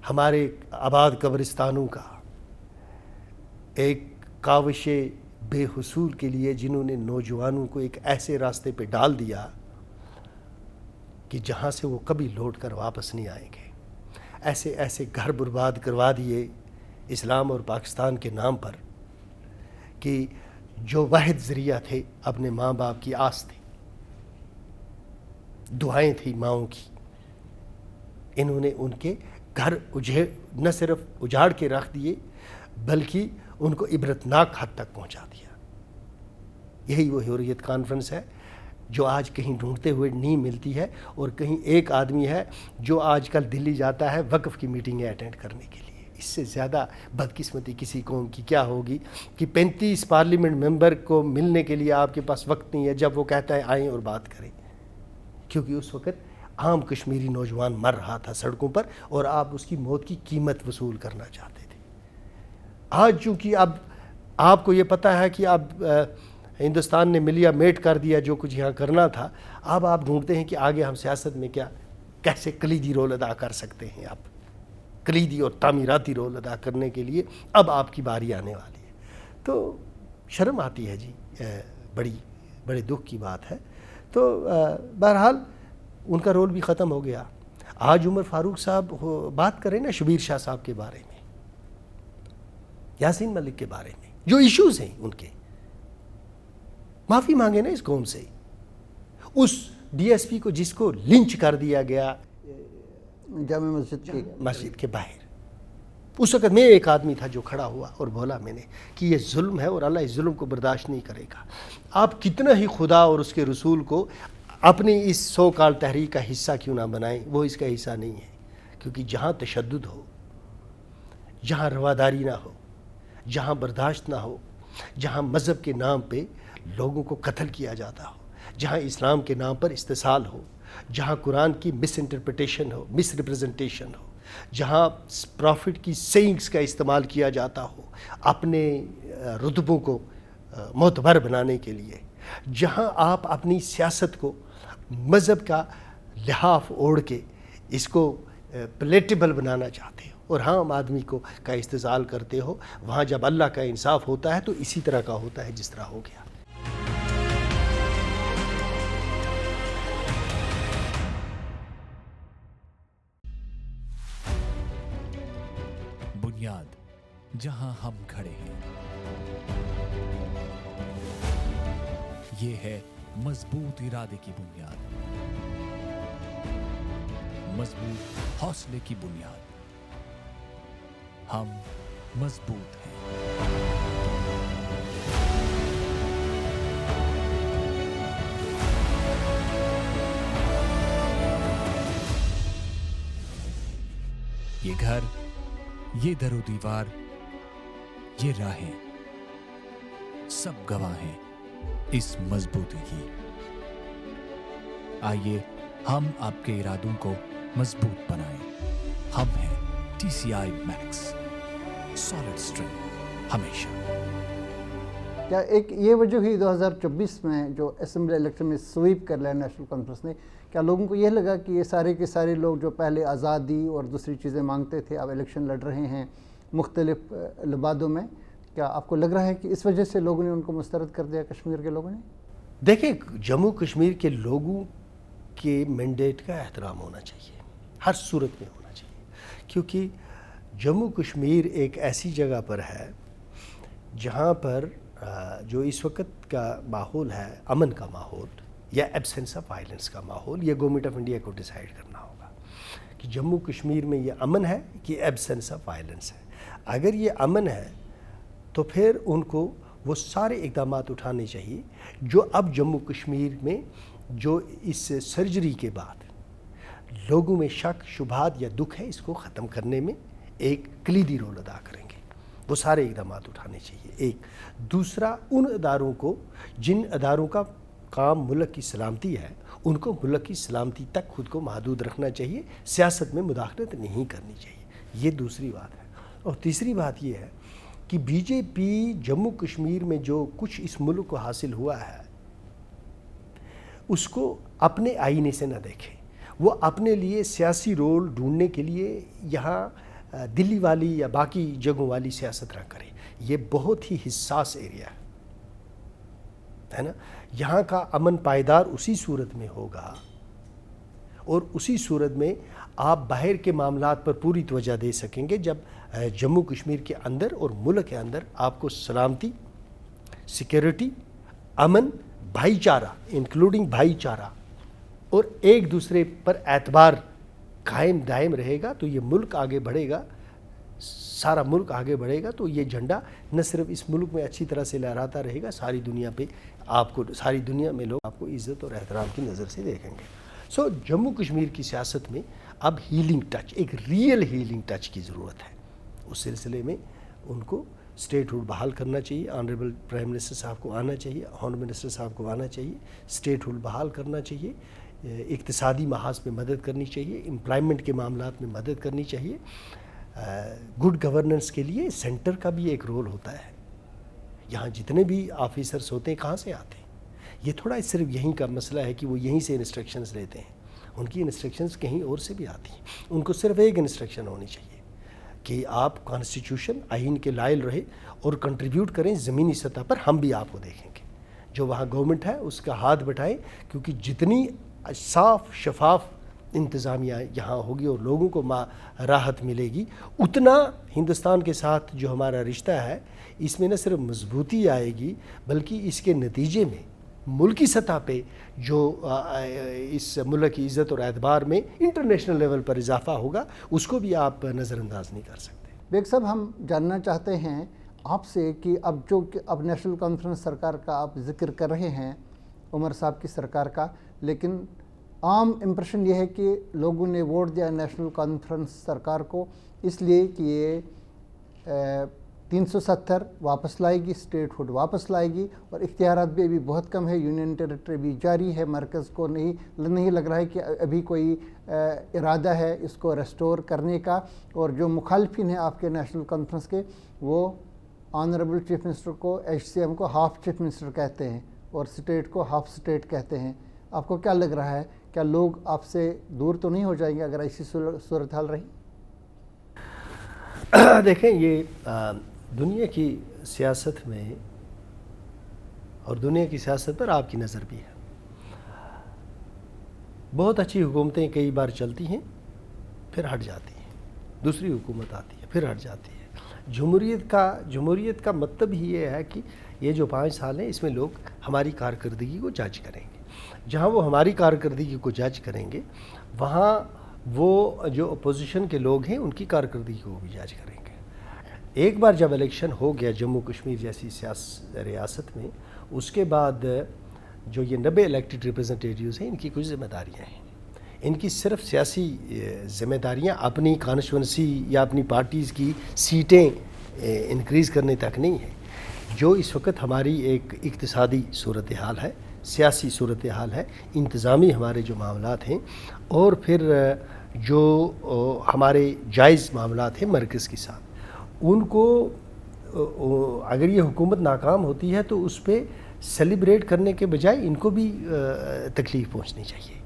ہمارے آباد قبرستانوں کا, ایک کاوش بے حصول کے لیے جنہوں نے نوجوانوں کو ایک ایسے راستے پہ ڈال دیا کہ جہاں سے وہ کبھی لوٹ کر واپس نہیں آئیں گے. ایسے گھر برباد کروا دیے اسلام اور پاکستان کے نام پر کہ جو واحد ذریعہ تھے اپنے ماں باپ کی آس تھی, دعائیں تھی ماؤں کی, انہوں نے ان کے گھر نہ صرف اجاڑ کے رکھ دیے بلکہ ان کو عبرتناک حد تک پہنچا دیا. یہی وہ حریت کانفرنس ہے جو آج کہیں ڈھونڈتے ہوئے نہیں ملتی ہے, اور کہیں ایک آدمی ہے جو آج کل دلی جاتا ہے وقف کی میٹنگیں اٹینڈ کرنے کے لیے. اس سے زیادہ بدقسمتی کسی قوم کی کیا ہوگی کہ 35 پارلیمنٹ ممبر کو ملنے کے لیے آپ کے پاس وقت نہیں ہے جب وہ کہتا ہے آئیں اور بات کریں, کیونکہ اس وقت عام کشمیری نوجوان مر رہا تھا سڑکوں پر اور آپ اس کی موت کی قیمت وصول کرنا چاہتے تھے. آج چونکہ اب آپ کو یہ پتہ ہے کہ اب ہندوستان نے ملیا میٹ کر دیا جو کچھ یہاں کرنا تھا, اب آپ ڈھونڈتے ہیں کہ آگے ہم سیاست میں کیسے کلیدی رول ادا کر سکتے ہیں. آپ کلیدی اور تعمیراتی رول ادا کرنے کے لیے اب آپ کی باری آنے والی ہے. تو شرم آتی ہے جی, بڑے دکھ کی بات ہے. تو بہرحال ان کا رول بھی ختم ہو گیا. آج عمر فاروق صاحب بات کریں نا شبیر شاہ صاحب کے بارے میں, یاسین ملک کے بارے میں, جو ایشوز ہیں ان کے, معافی مانگے نا اس قوم سے. اس ڈی ایس پی کو جس کو لنچ کر دیا گیا جامع مسجد کے باہر, اس وقت میں ایک آدمی تھا جو کھڑا ہوا اور بولا میں نے کہ یہ ظلم ہے اور اللہ اس ظلم کو برداشت نہیں کرے گا. آپ کتنا ہی خدا اور اس کے رسول کو اپنی اس سو کال تحریک کا حصہ کیوں نہ بنائیں, وہ اس کا حصہ نہیں ہے. کیونکہ جہاں تشدد ہو, جہاں رواداری نہ ہو, جہاں برداشت نہ ہو, جہاں مذہب کے نام پہ لوگوں کو قتل کیا جاتا ہو, جہاں اسلام کے نام پر استحصال ہو, جہاں قرآن کی مس انٹرپریٹیشن ہو, مس ریپریزنٹیشن ہو, جہاں پروفٹ کی سینگز کا استعمال کیا جاتا ہو اپنے رتبوں کو معتبر بنانے کے لیے, جہاں آپ اپنی سیاست کو مذہب کا لحاف اوڑھ کے اس کو پلیٹیبل بنانا چاہتے ہو اور عام آدمی کا استحصال کرتے ہو, وہاں جب اللہ کا انصاف ہوتا ہے تو اسی طرح کا ہوتا ہے جس طرح ہو گیا. بنیاد جہاں ہم کھڑے ہیں, یہ ہے مضبوط ارادے کی بنیاد, مضبوط حوصلے کی بنیاد. ہم مضبوط ہیں. یہ گھر, یہ در و دیوار, یہ راہیں, سب گواہ ہیں اس مضبوطی کی. آئیے ہم آپ کے ارادوں کو مضبوط بنائیں. ہم ہیں TCI Max, سالڈ اسٹرینتھ ہمیشہ. کیا ایک یہ وجہ ہوئی 2024 میں جو اسمبلی الیکشن میں سویپ کر لیا نیشنل کانفرنس نے, کیا لوگوں کو یہ لگا کہ یہ سارے کے سارے لوگ جو پہلے آزادی اور دوسری چیزیں مانگتے تھے اب الیکشن لڑ رہے ہیں مختلف لبادوں میں, کیا آپ کو لگ رہا ہے کہ اس وجہ سے لوگوں نے ان کو مسترد کر دیا کشمیر کے لوگوں نے؟ دیکھیں, جموں کشمیر کے لوگوں کے مینڈیٹ کا احترام ہونا چاہیے, ہر صورت میں ہونا چاہیے, کیونکہ جموں کشمیر ایک ایسی جگہ پر ہے جہاں پر جو اس وقت کا ماحول ہے امن کا ماحول یا ایبسنس آف وائلنس کا ماحول، یہ گورنمنٹ آف انڈیا کو ڈیسائیڈ کرنا ہوگا کہ جموں کشمیر میں یہ امن ہے کہ ایبسنس آف وائلنس ہے۔ اگر یہ امن ہے تو پھر ان کو وہ سارے اقدامات اٹھانے چاہیے جو اب جموں کشمیر میں جو اس سرجری کے بعد لوگوں میں شک شبہات یا دکھ ہے اس کو ختم کرنے میں ایک کلیدی رول ادا کریں گے، وہ سارے اقدامات اٹھانے چاہیے۔ ایک دوسرا، ان اداروں کو جن اداروں کا کام ملک کی سلامتی ہے ان کو ملک کی سلامتی تک خود کو محدود رکھنا چاہیے، سیاست میں مداخلت نہیں کرنی چاہیے، یہ دوسری بات ہے۔ اور تیسری بات یہ ہے کہ بی جے پی جموں کشمیر میں جو کچھ اس ملک کو حاصل ہوا ہے اس کو اپنے آئینے سے نہ دیکھیں، وہ اپنے لیے سیاسی رول ڈھونڈنے کے لیے یہاں دلی والی یا باقی جگہوں والی سیاست نہ کریں۔ یہ بہت ہی حساس ایریا ہے نا، یہاں کا امن پائیدار اسی صورت میں ہوگا اور اسی صورت میں آپ باہر کے معاملات پر پوری توجہ دے سکیں گے جب جموں کشمیر کے اندر اور ملک کے اندر آپ کو سلامتی، سیکیورٹی، امن، بھائی چارہ انکلوڈنگ بھائی چارہ اور ایک دوسرے پر اعتبار قائم دائم رہے گا تو یہ ملک آگے بڑھے گا، سارا ملک آگے بڑھے گا، تو یہ جھنڈا نہ صرف اس ملک میں اچھی طرح سے لہراتا رہے گا، ساری دنیا پہ آپ کو، ساری دنیا میں لوگ آپ کو عزت اور احترام کی نظر سے دیکھیں گے۔ جموں کشمیر کی سیاست میں اب ہیلنگ ٹچ، ایک ریئل ہیلنگ ٹچ کی ضرورت ہے۔ اس سلسلے میں ان کو اسٹیٹ ہوڈ بحال کرنا چاہیے، آنریبل پرائم منسٹر صاحب کو آنا چاہیے، ہوم منسٹر صاحب کو آنا چاہیے، اسٹیٹ ہوڈ بحال کرنا چاہیے، اقتصادی محاذ میں مدد کرنی چاہیے، امپلائمنٹ کے معاملات میں مدد کرنی چاہیے۔ گڈ گورننس کے لیے سینٹر کا بھی ایک رول ہوتا ہے، یہاں جتنے بھی آفیسرس ہوتے ہیں کہاں سے آتے ہیں، یہ تھوڑا صرف یہیں کا مسئلہ ہے کہ وہ یہیں سے انسٹرکشنز لیتے ہیں، ان کی انسٹرکشنز کہیں اور سے بھی آتی ہیں۔ ان کو صرف ایک انسٹرکشن ہونی چاہیے کہ آپ کانسٹیٹیوشن آئین کے لائل رہے اور کنٹریبیوٹ کریں زمینی سطح پر، ہم بھی آپ کو دیکھیں گے، جو وہاں گورنمنٹ ہے اس کا ہاتھ بٹائیں، کیونکہ جتنی صاف شفاف انتظامیہ یہاں ہوگی اور لوگوں کو راحت ملے گی، اتنا ہندوستان کے ساتھ جو ہمارا رشتہ ہے اس میں نہ صرف مضبوطی آئے گی بلکہ اس کے نتیجے میں ملکی سطح پہ جو اس ملک کی عزت اور اعتبار میں انٹرنیشنل لیول پر اضافہ ہوگا اس کو بھی آپ نظر انداز نہیں کر سکتے۔ بیگ صاحب، ہم جاننا چاہتے ہیں آپ سے کہ اب نیشنل کانفرنس سرکار کا آپ ذکر کر رہے ہیں، عمر صاحب کی سرکار کا، لیکن عام امپریشن یہ ہے کہ لوگوں نے ووٹ دیا نیشنل کانفرنس سرکار کو اس لیے کہ یہ 370 واپس لائے گی، اسٹیٹ ہوڈ واپس لائے گی، اور اختیارات بھی ابھی بہت کم ہے، یونین ٹیریٹری بھی جاری ہے، مرکز کو نہیں لگ رہا ہے کہ ابھی کوئی ارادہ ہے اس کو ریسٹور کرنے کا، اور جو مخالفین ہیں آپ کے نیشنل کانفرنس کے وہ آنریبل چیف منسٹر کو، ایچ سی ایم کو ہاف چیف منسٹر کہتے ہیں اور اسٹیٹ کو ہاف اسٹیٹ کہتے ہیں۔ آپ کو کیا لگ رہا ہے، کیا لوگ آپ سے دور تو نہیں ہو جائیں گے اگر ایسی صورتحال رہی؟ دیکھیں، یہ دنیا کی سیاست میں اور دنیا کی سیاست پر آپ کی نظر بھی ہے، بہت اچھی حکومتیں کئی بار چلتی ہیں پھر ہٹ جاتی ہیں، دوسری حکومت آتی ہے پھر ہٹ جاتی ہے۔ جمہوریت کا مطلب ہی یہ ہے کہ یہ جو 5 سال ہیں اس میں لوگ ہماری کارکردگی کو جج کریں گے، جہاں وہ ہماری کارکردگی کو جج کریں گے وہاں وہ جو اپوزیشن کے لوگ ہیں ان کی کارکردگی کو بھی جج کریں گے۔ ایک بار جب الیکشن ہو گیا جموں کشمیر جیسی ریاست میں، اس کے بعد جو یہ 90 الیکٹڈ ریپرزنٹیٹیوز ہیں ان کی کچھ ذمہ داریاں ہیں، ان کی صرف سیاسی ذمہ داریاں اپنی کانسٹیچوئنسی یا اپنی پارٹیز کی سیٹیں انکریز کرنے تک نہیں ہیں۔ جو اس وقت ہماری ایک اقتصادی صورتحال ہے، سیاسی صورتحال ہے، انتظامی ہمارے جو معاملات ہیں، اور پھر جو ہمارے جائز معاملات ہیں مرکز کے ساتھ، ان کو اگر یہ حکومت ناکام ہوتی ہے تو اس پہ سیلیبریٹ کرنے کے بجائے ان کو بھی تکلیف پہنچنی چاہیے۔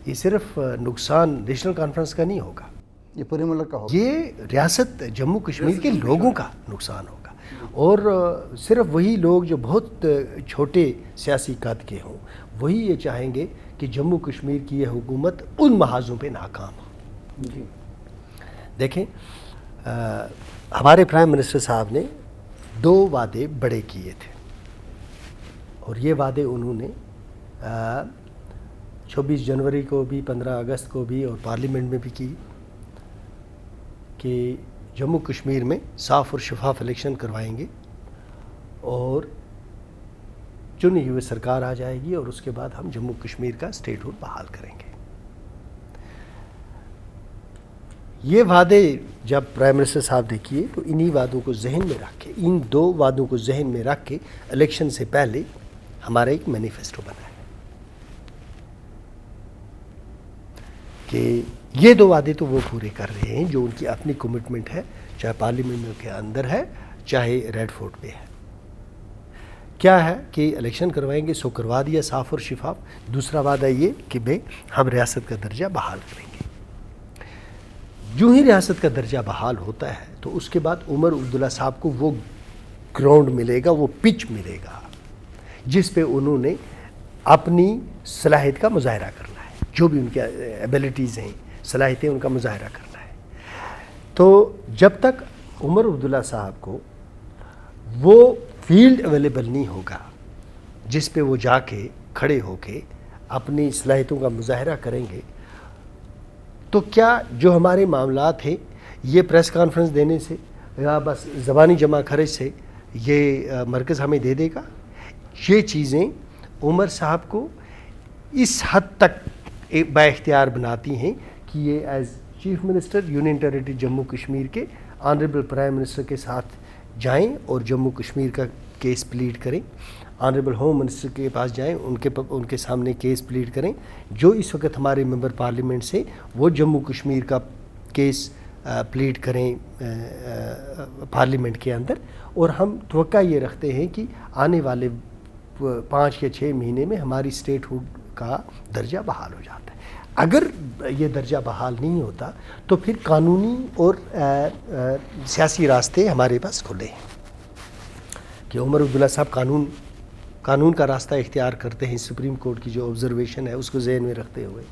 یہ صرف نقصان نیشنل کانفرنس کا نہیں ہوگا، یہ پورے ملک کا ہوگا، یہ ریاست جموں کشمیر کے لوگوں کا نقصان ہوگا، اور صرف وہی لوگ جو بہت چھوٹے سیاسی قد کے ہوں وہی یہ چاہیں گے کہ جموں کشمیر کی یہ حکومت ان محاذوں پہ ناکام ہو۔ جی دیکھیں، ہمارے پرائم منسٹر صاحب نے 2 وعدے بڑے کیے تھے، اور یہ وعدے انہوں نے 26 جنوری کو بھی، 15 اگست کو بھی اور پارلیمنٹ میں بھی کی کہ جموں کشمیر میں صاف اور شفاف الیکشن کروائیں گے اور چنی ہوئی سرکار آ جائے گی، اور اس کے بعد ہم جموں کشمیر کا اسٹیٹ ہوڈ بحال کریں گے۔ یہ وعدے جب پرائم منسٹر صاحب نے کیے تو انہی وعدوں کو ذہن میں رکھ کے، ان 2 وعدوں کو ذہن میں رکھ کے الیکشن سے پہلے ہمارا ایک مینیفیسٹو بنا ہے کہ یہ 2 وعدے تو وہ پورے کر رہے ہیں جو ان کی اپنی کمٹمنٹ ہے، چاہے پارلیمنٹ کے اندر ہے چاہے ریڈ فورٹ پہ ہے۔ کیا ہے کہ الیکشن کروائیں گے، سو کروا دیا صاف اور شفاف۔ دوسرا وعدہ یہ کہ بھئی ہم ریاست کا درجہ بحال کریں گے۔ جو ہی ریاست کا درجہ بحال ہوتا ہے تو اس کے بعد عمر عبداللہ صاحب کو وہ گراؤنڈ ملے گا، وہ پچ ملے گا جس پہ انہوں نے اپنی صلاحیت کا مظاہرہ کرنا ہے، جو بھی ان کے ایبیلٹیز ہیں، صلاحیتیں، ان کا مظاہرہ کرنا ہے۔ تو جب تک عمر عبداللہ صاحب کو وہ فیلڈ اویلیبل نہیں ہوگا جس پہ وہ جا کے کھڑے ہو کے اپنی صلاحیتوں کا مظاہرہ کریں گے، تو کیا جو ہمارے معاملات ہیں یہ پریس کانفرنس دینے سے یا بس زبانی جمع خرچ سے یہ مرکز ہمیں دے دے گا؟ یہ چیزیں عمر صاحب کو اس حد تک با اختیار بناتی ہیں کہ یہ as chief minister union territory Jammu Kashmir کے آنریبل پرائم منسٹر کے ساتھ جائیں اور جموں کشمیر کا کیس پلیڈ کریں، آنریبل ہوم منسٹر کے پاس جائیں، ان کے سامنے کیس پلیڈ کریں۔ جو اس وقت ہمارے ممبر پارلیمنٹ سے وہ جموں کشمیر کا کیس پلیڈ کریں پارلیمنٹ کے اندر، اور ہم توقع یہ رکھتے ہیں کہ آنے والے 5 یا 6 مہینے میں ہماری اسٹیٹ ہوڈ کا درجہ بحال ہو جاتا ہے۔ اگر یہ درجہ بحال نہیں ہوتا تو پھر قانونی اور سیاسی راستے ہمارے پاس کھلے ہیں کہ عمر عبداللہ صاحب قانون کا راستہ اختیار کرتے ہیں، سپریم کورٹ کی جو آبزرویشن ہے اس کو ذہن میں رکھتے ہوئے،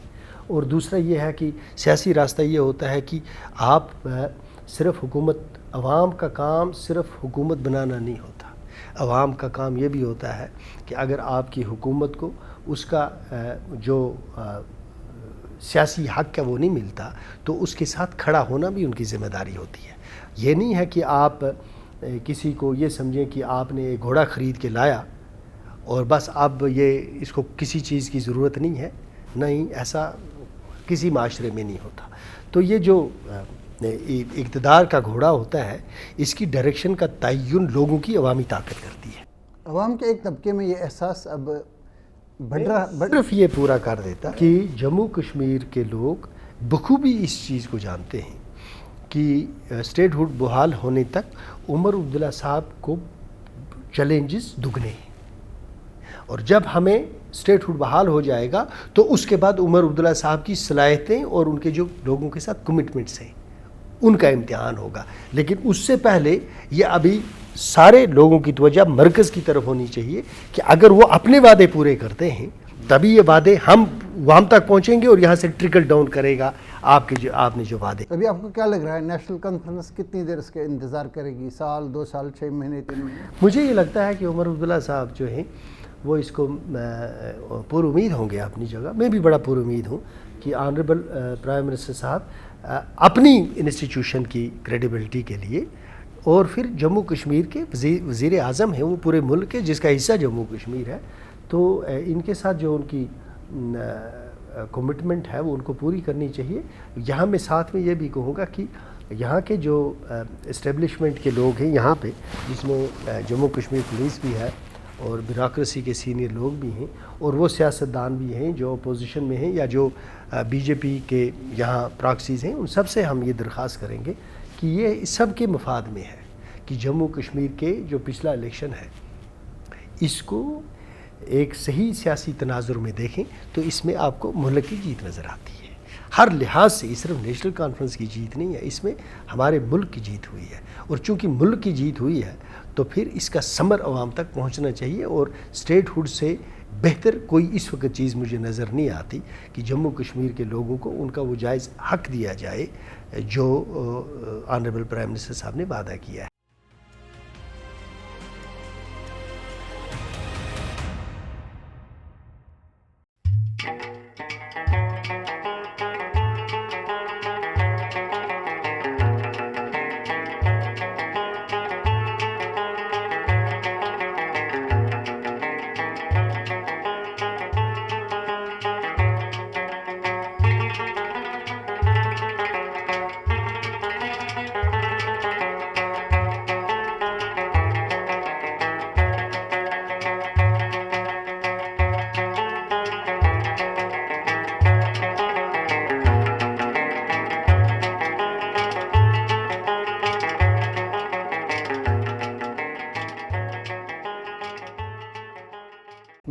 اور دوسرا یہ ہے کہ سیاسی راستہ یہ ہوتا ہے کہ آپ صرف عوام کا کام صرف حکومت بنانا نہیں ہوتا، عوام کا کام یہ بھی ہوتا ہے کہ اگر آپ کی حکومت کو اس کا جو سیاسی حق ہے وہ نہیں ملتا تو اس کے ساتھ کھڑا ہونا بھی ان کی ذمہ داری ہوتی ہے۔ یہ نہیں ہے کہ آپ کسی کو یہ سمجھیں کہ آپ نے ایک گھوڑا خرید کے لایا اور بس اب اس کو کسی چیز کی ضرورت نہیں ہے، نہیں، ایسا کسی معاشرے میں نہیں ہوتا۔ تو یہ جو اقتدار کا گھوڑا ہوتا ہے اس کی ڈائریکشن کا تعین لوگوں کی عوامی طاقت کرتی ہے۔ عوام کے ایک طبقے میں یہ احساس اب صرف یہ پورا کر دیتا کہ جموں کشمیر کے لوگ بخوبی اس چیز کو جانتے ہیں کہ اسٹیٹ ہوڈ بحال ہونے تک عمر عبداللہ صاحب کو چیلنجز دگنے ہیں، اور جب ہمیں اسٹیٹ ہوڈ بحال ہو جائے گا تو اس کے بعد عمر عبداللہ صاحب کی صلاحیتیں اور ان کے جو لوگوں کے ساتھ کمٹمنٹس ہیں ان کا امتحان ہوگا۔ لیکن اس سے پہلے یہ ابھی سارے لوگوں کی توجہ مرکز کی طرف ہونی چاہیے کہ اگر وہ اپنے وعدے پورے کرتے ہیں تبھی یہ وعدے ہم تک پہنچیں گے اور یہاں سے ٹرکل ڈاؤن کرے گا آپ نے جو وعدے۔ ابھی آپ کو کیا لگ رہا ہے نیشنل کانفرنس کتنی دیر اس کے انتظار کرے گی؟ سال، 2 سال، 6 مہینے، 3 مہینے؟ مجھے یہ لگتا ہے کہ عمر عبداللہ صاحب جو ہیں وہ اس کو پر امید ہوں گے اپنی جگہ، میں بھی بڑا پر امید ہوں کہ آنریبل پرائم منسٹر صاحب اپنی انسٹیٹیوشن کی کریڈیبلٹی کے لیے، اور پھر جموں کشمیر کے وزیر اعظم ہیں، وہ پورے ملک کے جس کا حصہ جموں کشمیر ہے، تو ان کے ساتھ جو ان کی کمٹمنٹ ہے وہ ان کو پوری کرنی چاہیے۔ یہاں میں ساتھ میں یہ بھی کہوں گا کہ یہاں کے جو اسٹیبلشمنٹ کے لوگ ہیں یہاں پہ، جس میں جموں کشمیر پولیس بھی ہے اور بیوروکریسی کے سینئر لوگ بھی ہیں، اور وہ سیاستدان بھی ہیں جو اپوزیشن میں ہیں یا جو بی جے پی کے یہاں پراکسیز ہیں، ان سب سے ہم یہ درخواست کریں گے کہ یہ سب کے مفاد میں ہے کہ جموں کشمیر کے جو پچھلا الیکشن ہے اس کو ایک صحیح سیاسی تناظر میں دیکھیں تو اس میں آپ کو ملک کی جیت نظر آتی ہے۔ ہر لحاظ سے، صرف نیشنل کانفرنس کی جیت نہیں ہے، اس میں ہمارے ملک کی جیت ہوئی ہے، اور چونکہ ملک کی جیت ہوئی ہے تو پھر اس کا ثمر عوام تک پہنچنا چاہیے، اور اسٹیٹ ہوڈ سے بہتر کوئی اس وقت چیز مجھے نظر نہیں آتی کہ جموں کشمیر کے لوگوں کو ان کا وہ جائز حق دیا جائے جو آنریبل پرائم منسٹر صاحب نے وعدہ کیا ہے۔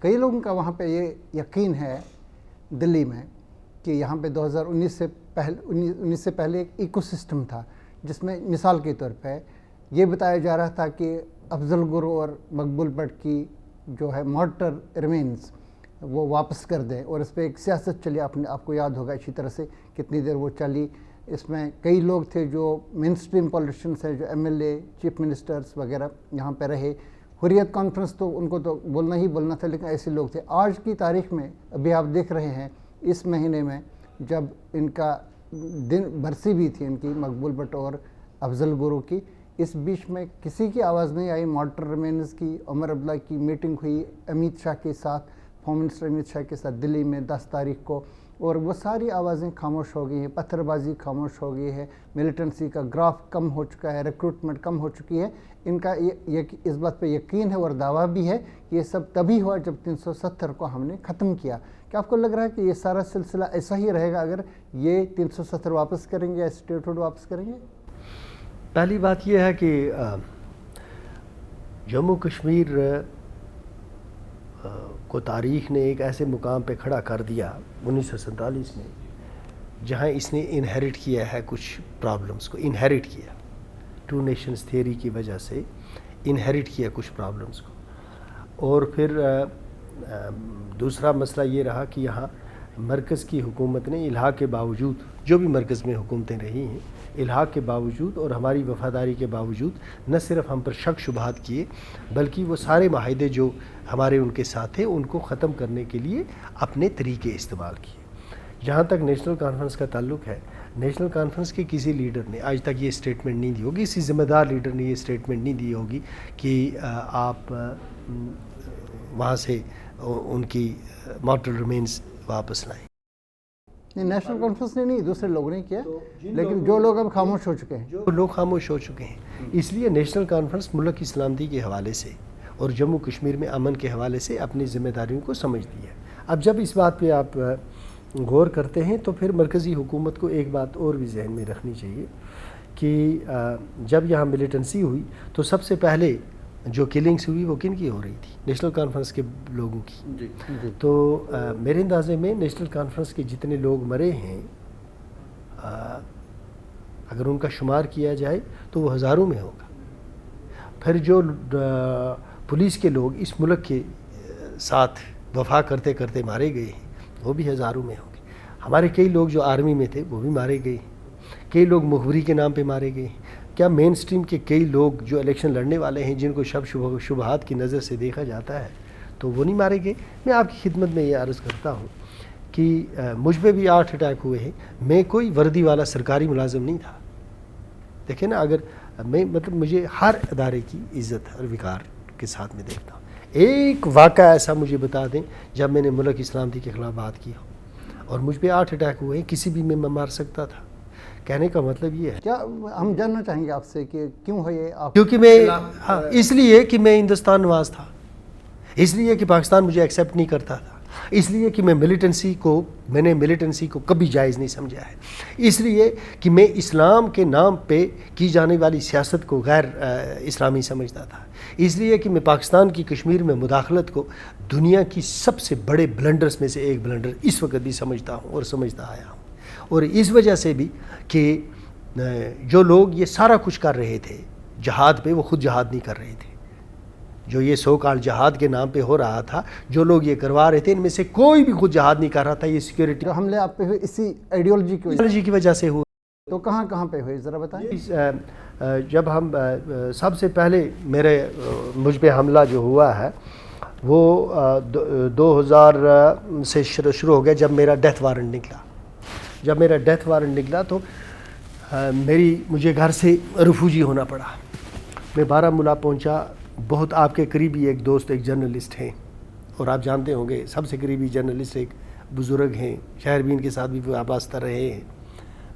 کئی لوگوں کا وہاں پہ یہ یقین ہے دلی میں کہ یہاں پہ 2019 سے پہلے ایک ایکو سسٹم تھا، جس میں مثال کے طور پہ یہ بتایا جا رہا تھا کہ افضل گرو اور مقبول بٹ کی جو ہے مارٹر ریمینز وہ واپس کر دیں، اور اس پہ ایک سیاست چلی، آپ کو یاد ہوگا اچھی طرح سے کتنی دیر وہ چلی. اس میں کئی لوگ تھے جو مین اسٹریم پولیٹیشنس ہیں، جو MLA چیف منسٹرز وغیرہ یہاں پہ رہے. حریت کانفرنس تو ان کو تو بولنا ہی بولنا تھا، لیکن ایسے لوگ تھے. آج کی تاریخ میں ابھی آپ دیکھ رہے ہیں اس مہینے میں جب ان کا دن برسی بھی تھی ان کی مقبول بٹ اور افضل گرو کی، اس بیچ میں کسی کی آواز نہیں آئی. مارٹر ریمینز کی عمر عبداللہ کی میٹنگ ہوئی امیت شاہ کے ساتھ، ہوم منسٹر امیت شاہ کے ساتھ دلی میں 10 تاریخ کو، اور وہ ساری آوازیں خاموش ہو گئی ہیں. پتھر بازی خاموش ہو گئی ہے، ملیٹنسی کا گراف کم ہو چکا ہے، ریکروٹمنٹ کم ہو چکی ہے. ان کا اس بات پہ یقین ہے اور دعویٰ بھی ہے کہ یہ سب تبھی ہوا جب 370 کو ہم نے ختم کیا. کیا آپ کو لگ رہا ہے کہ یہ سارا سلسلہ ایسا ہی رہے گا اگر یہ 370 واپس کریں گے یا اسٹیٹ ہوڈ واپس کریں گے؟ پہلی بات یہ ہے کہ جموں کشمیر کو تاریخ نے ایک ایسے مقام پہ کھڑا کر دیا 1947 میں، جہاں اس نے انہیرٹ کیا ہے کچھ پرابلمز کو، انہیرٹ کیا ٹو نیشنز تھیوری کی وجہ سے، انہیرٹ کیا کچھ پرابلمز کو. اور پھر دوسرا مسئلہ یہ رہا کہ یہاں مرکز کی حکومت نے الحاق کے باوجود، جو بھی مرکز میں حکومتیں رہی ہیں، الحاق کے باوجود اور ہماری وفاداری کے باوجود نہ صرف ہم پر شک شبہات کیے، بلکہ وہ سارے معاہدے جو ہمارے ان کے ساتھ تھے ان کو ختم کرنے کے لیے اپنے طریقے استعمال کیے. جہاں تک نیشنل کانفرنس کا تعلق ہے، نیشنل کانفرنس کے کسی لیڈر نے آج تک یہ اسٹیٹمنٹ نہیں دی ہوگی، کسی ذمہ دار لیڈر نے یہ اسٹیٹمنٹ نہیں دی ہوگی کہ آپ وہاں سے ان کی مارٹر ریمینز واپس لائیں. نیشنل کانفرنس نے نہیں، دوسرے لوگوں نے کیا، لیکن جو لوگ اب خاموش ہو چکے ہیں، جو لوگ خاموش ہو چکے ہیں، اس لیے نیشنل کانفرنس ملک کی سلامتی کے حوالے سے اور جموں کشمیر میں امن کے حوالے سے اپنی ذمہ داریوں کو سمجھتی ہے. اب جب اس بات پہ آپ غور کرتے ہیں تو پھر مرکزی حکومت کو ایک بات اور بھی ذہن میں رکھنی چاہیے کہ جب یہاں ملیٹنسی ہوئی تو سب سے پہلے جو کلنگس ہوئی وہ کن کی ہو رہی تھی؟ نیشنل کانفرنس کے لوگوں کی. تو میرے اندازے میں نیشنل کانفرنس کے جتنے لوگ مرے ہیں، اگر ان کا شمار کیا جائے تو وہ ہزاروں میں ہوگا. پھر جو پولیس کے لوگ اس ملک کے ساتھ وفا کرتے کرتے مارے گئے ہیں وہ بھی ہزاروں میں ہوں گے. ہمارے کئی لوگ جو آرمی میں تھے وہ بھی مارے گئے ہیں، کئی لوگ مخبری کے نام پہ مارے گئے ہیں. کیا مین سٹریم کے کئی لوگ جو الیکشن لڑنے والے ہیں جن کو شبہات کی نظر سے دیکھا جاتا ہے تو وہ نہیں مارے گئے؟ میں آپ کی خدمت میں یہ عرض کرتا ہوں کہ مجھ پہ بھی 8 اٹیک ہوئے ہیں. میں کوئی وردی والا سرکاری ملازم نہیں تھا. دیکھیں نا، اگر میں مجھے ہر ادارے کی عزت اور وقار کے ساتھ میں دیکھتا ہوں. ایک واقعہ ایسا مجھے بتا دیں جب میں نے ملک کی سلامتی کے خلاف بات کی ہو، اور مجھ پہ 8 اٹیک ہوئے ہیں، کسی بھی میں مار سکتا تھا. کہنے کا مطلب یہ ہے، کیا ہم جاننا چاہیں گے آپ سے کہ کیوں ہے یہ آپ؟ کیونکہ میں اس لیے کہ میں ہندوستان نواز تھا، اس لیے کہ پاکستان مجھے ایکسیپٹ نہیں کرتا تھا، اس لیے کہ میں نے ملیٹنسی کو کبھی جائز نہیں سمجھا ہے، اس لیے کہ میں اسلام کے نام پہ کی جانے والی سیاست کو غیر اسلامی سمجھتا تھا، اس لیے کہ میں پاکستان کی کشمیر میں مداخلت کو دنیا کی سب سے بڑے بلنڈرز میں سے ایک بلنڈر اس وقت بھی سمجھتا ہوں اور سمجھتا آیا ہوں. اور اس وجہ سے بھی کہ جو لوگ یہ سارا کچھ کر رہے تھے جہاد پہ، وہ خود جہاد نہیں کر رہے تھے. جو یہ سو کال جہاد کے نام پہ ہو رہا تھا، جو لوگ یہ کروا رہے تھے، ان میں سے کوئی بھی خود جہاد نہیں کر رہا تھا. یہ سیکیورٹی جو حملے آپ پہ ہوئے اسی آئیڈیالوجی کی وجہ سے ہوئے. تو کہاں پہ ہوئے ذرا بتائیں. جب ہم سب سے پہلے مجھ پہ حملہ جو ہوا ہے وہ 2000 سے شروع ہو گیا. جب میرا ڈیتھ وارنٹ نکلا تو مجھے گھر سے ریفیوجی ہونا پڑا. میں بارہمولہ پہنچا. بہت آپ کے قریبی ایک دوست ایک جرنلسٹ ہیں، اور آپ جانتے ہوں گے سب سے قریبی جرنلسٹ ایک بزرگ ہیں، شہر بین کے ساتھ بھی وابستہ رہے ہیں.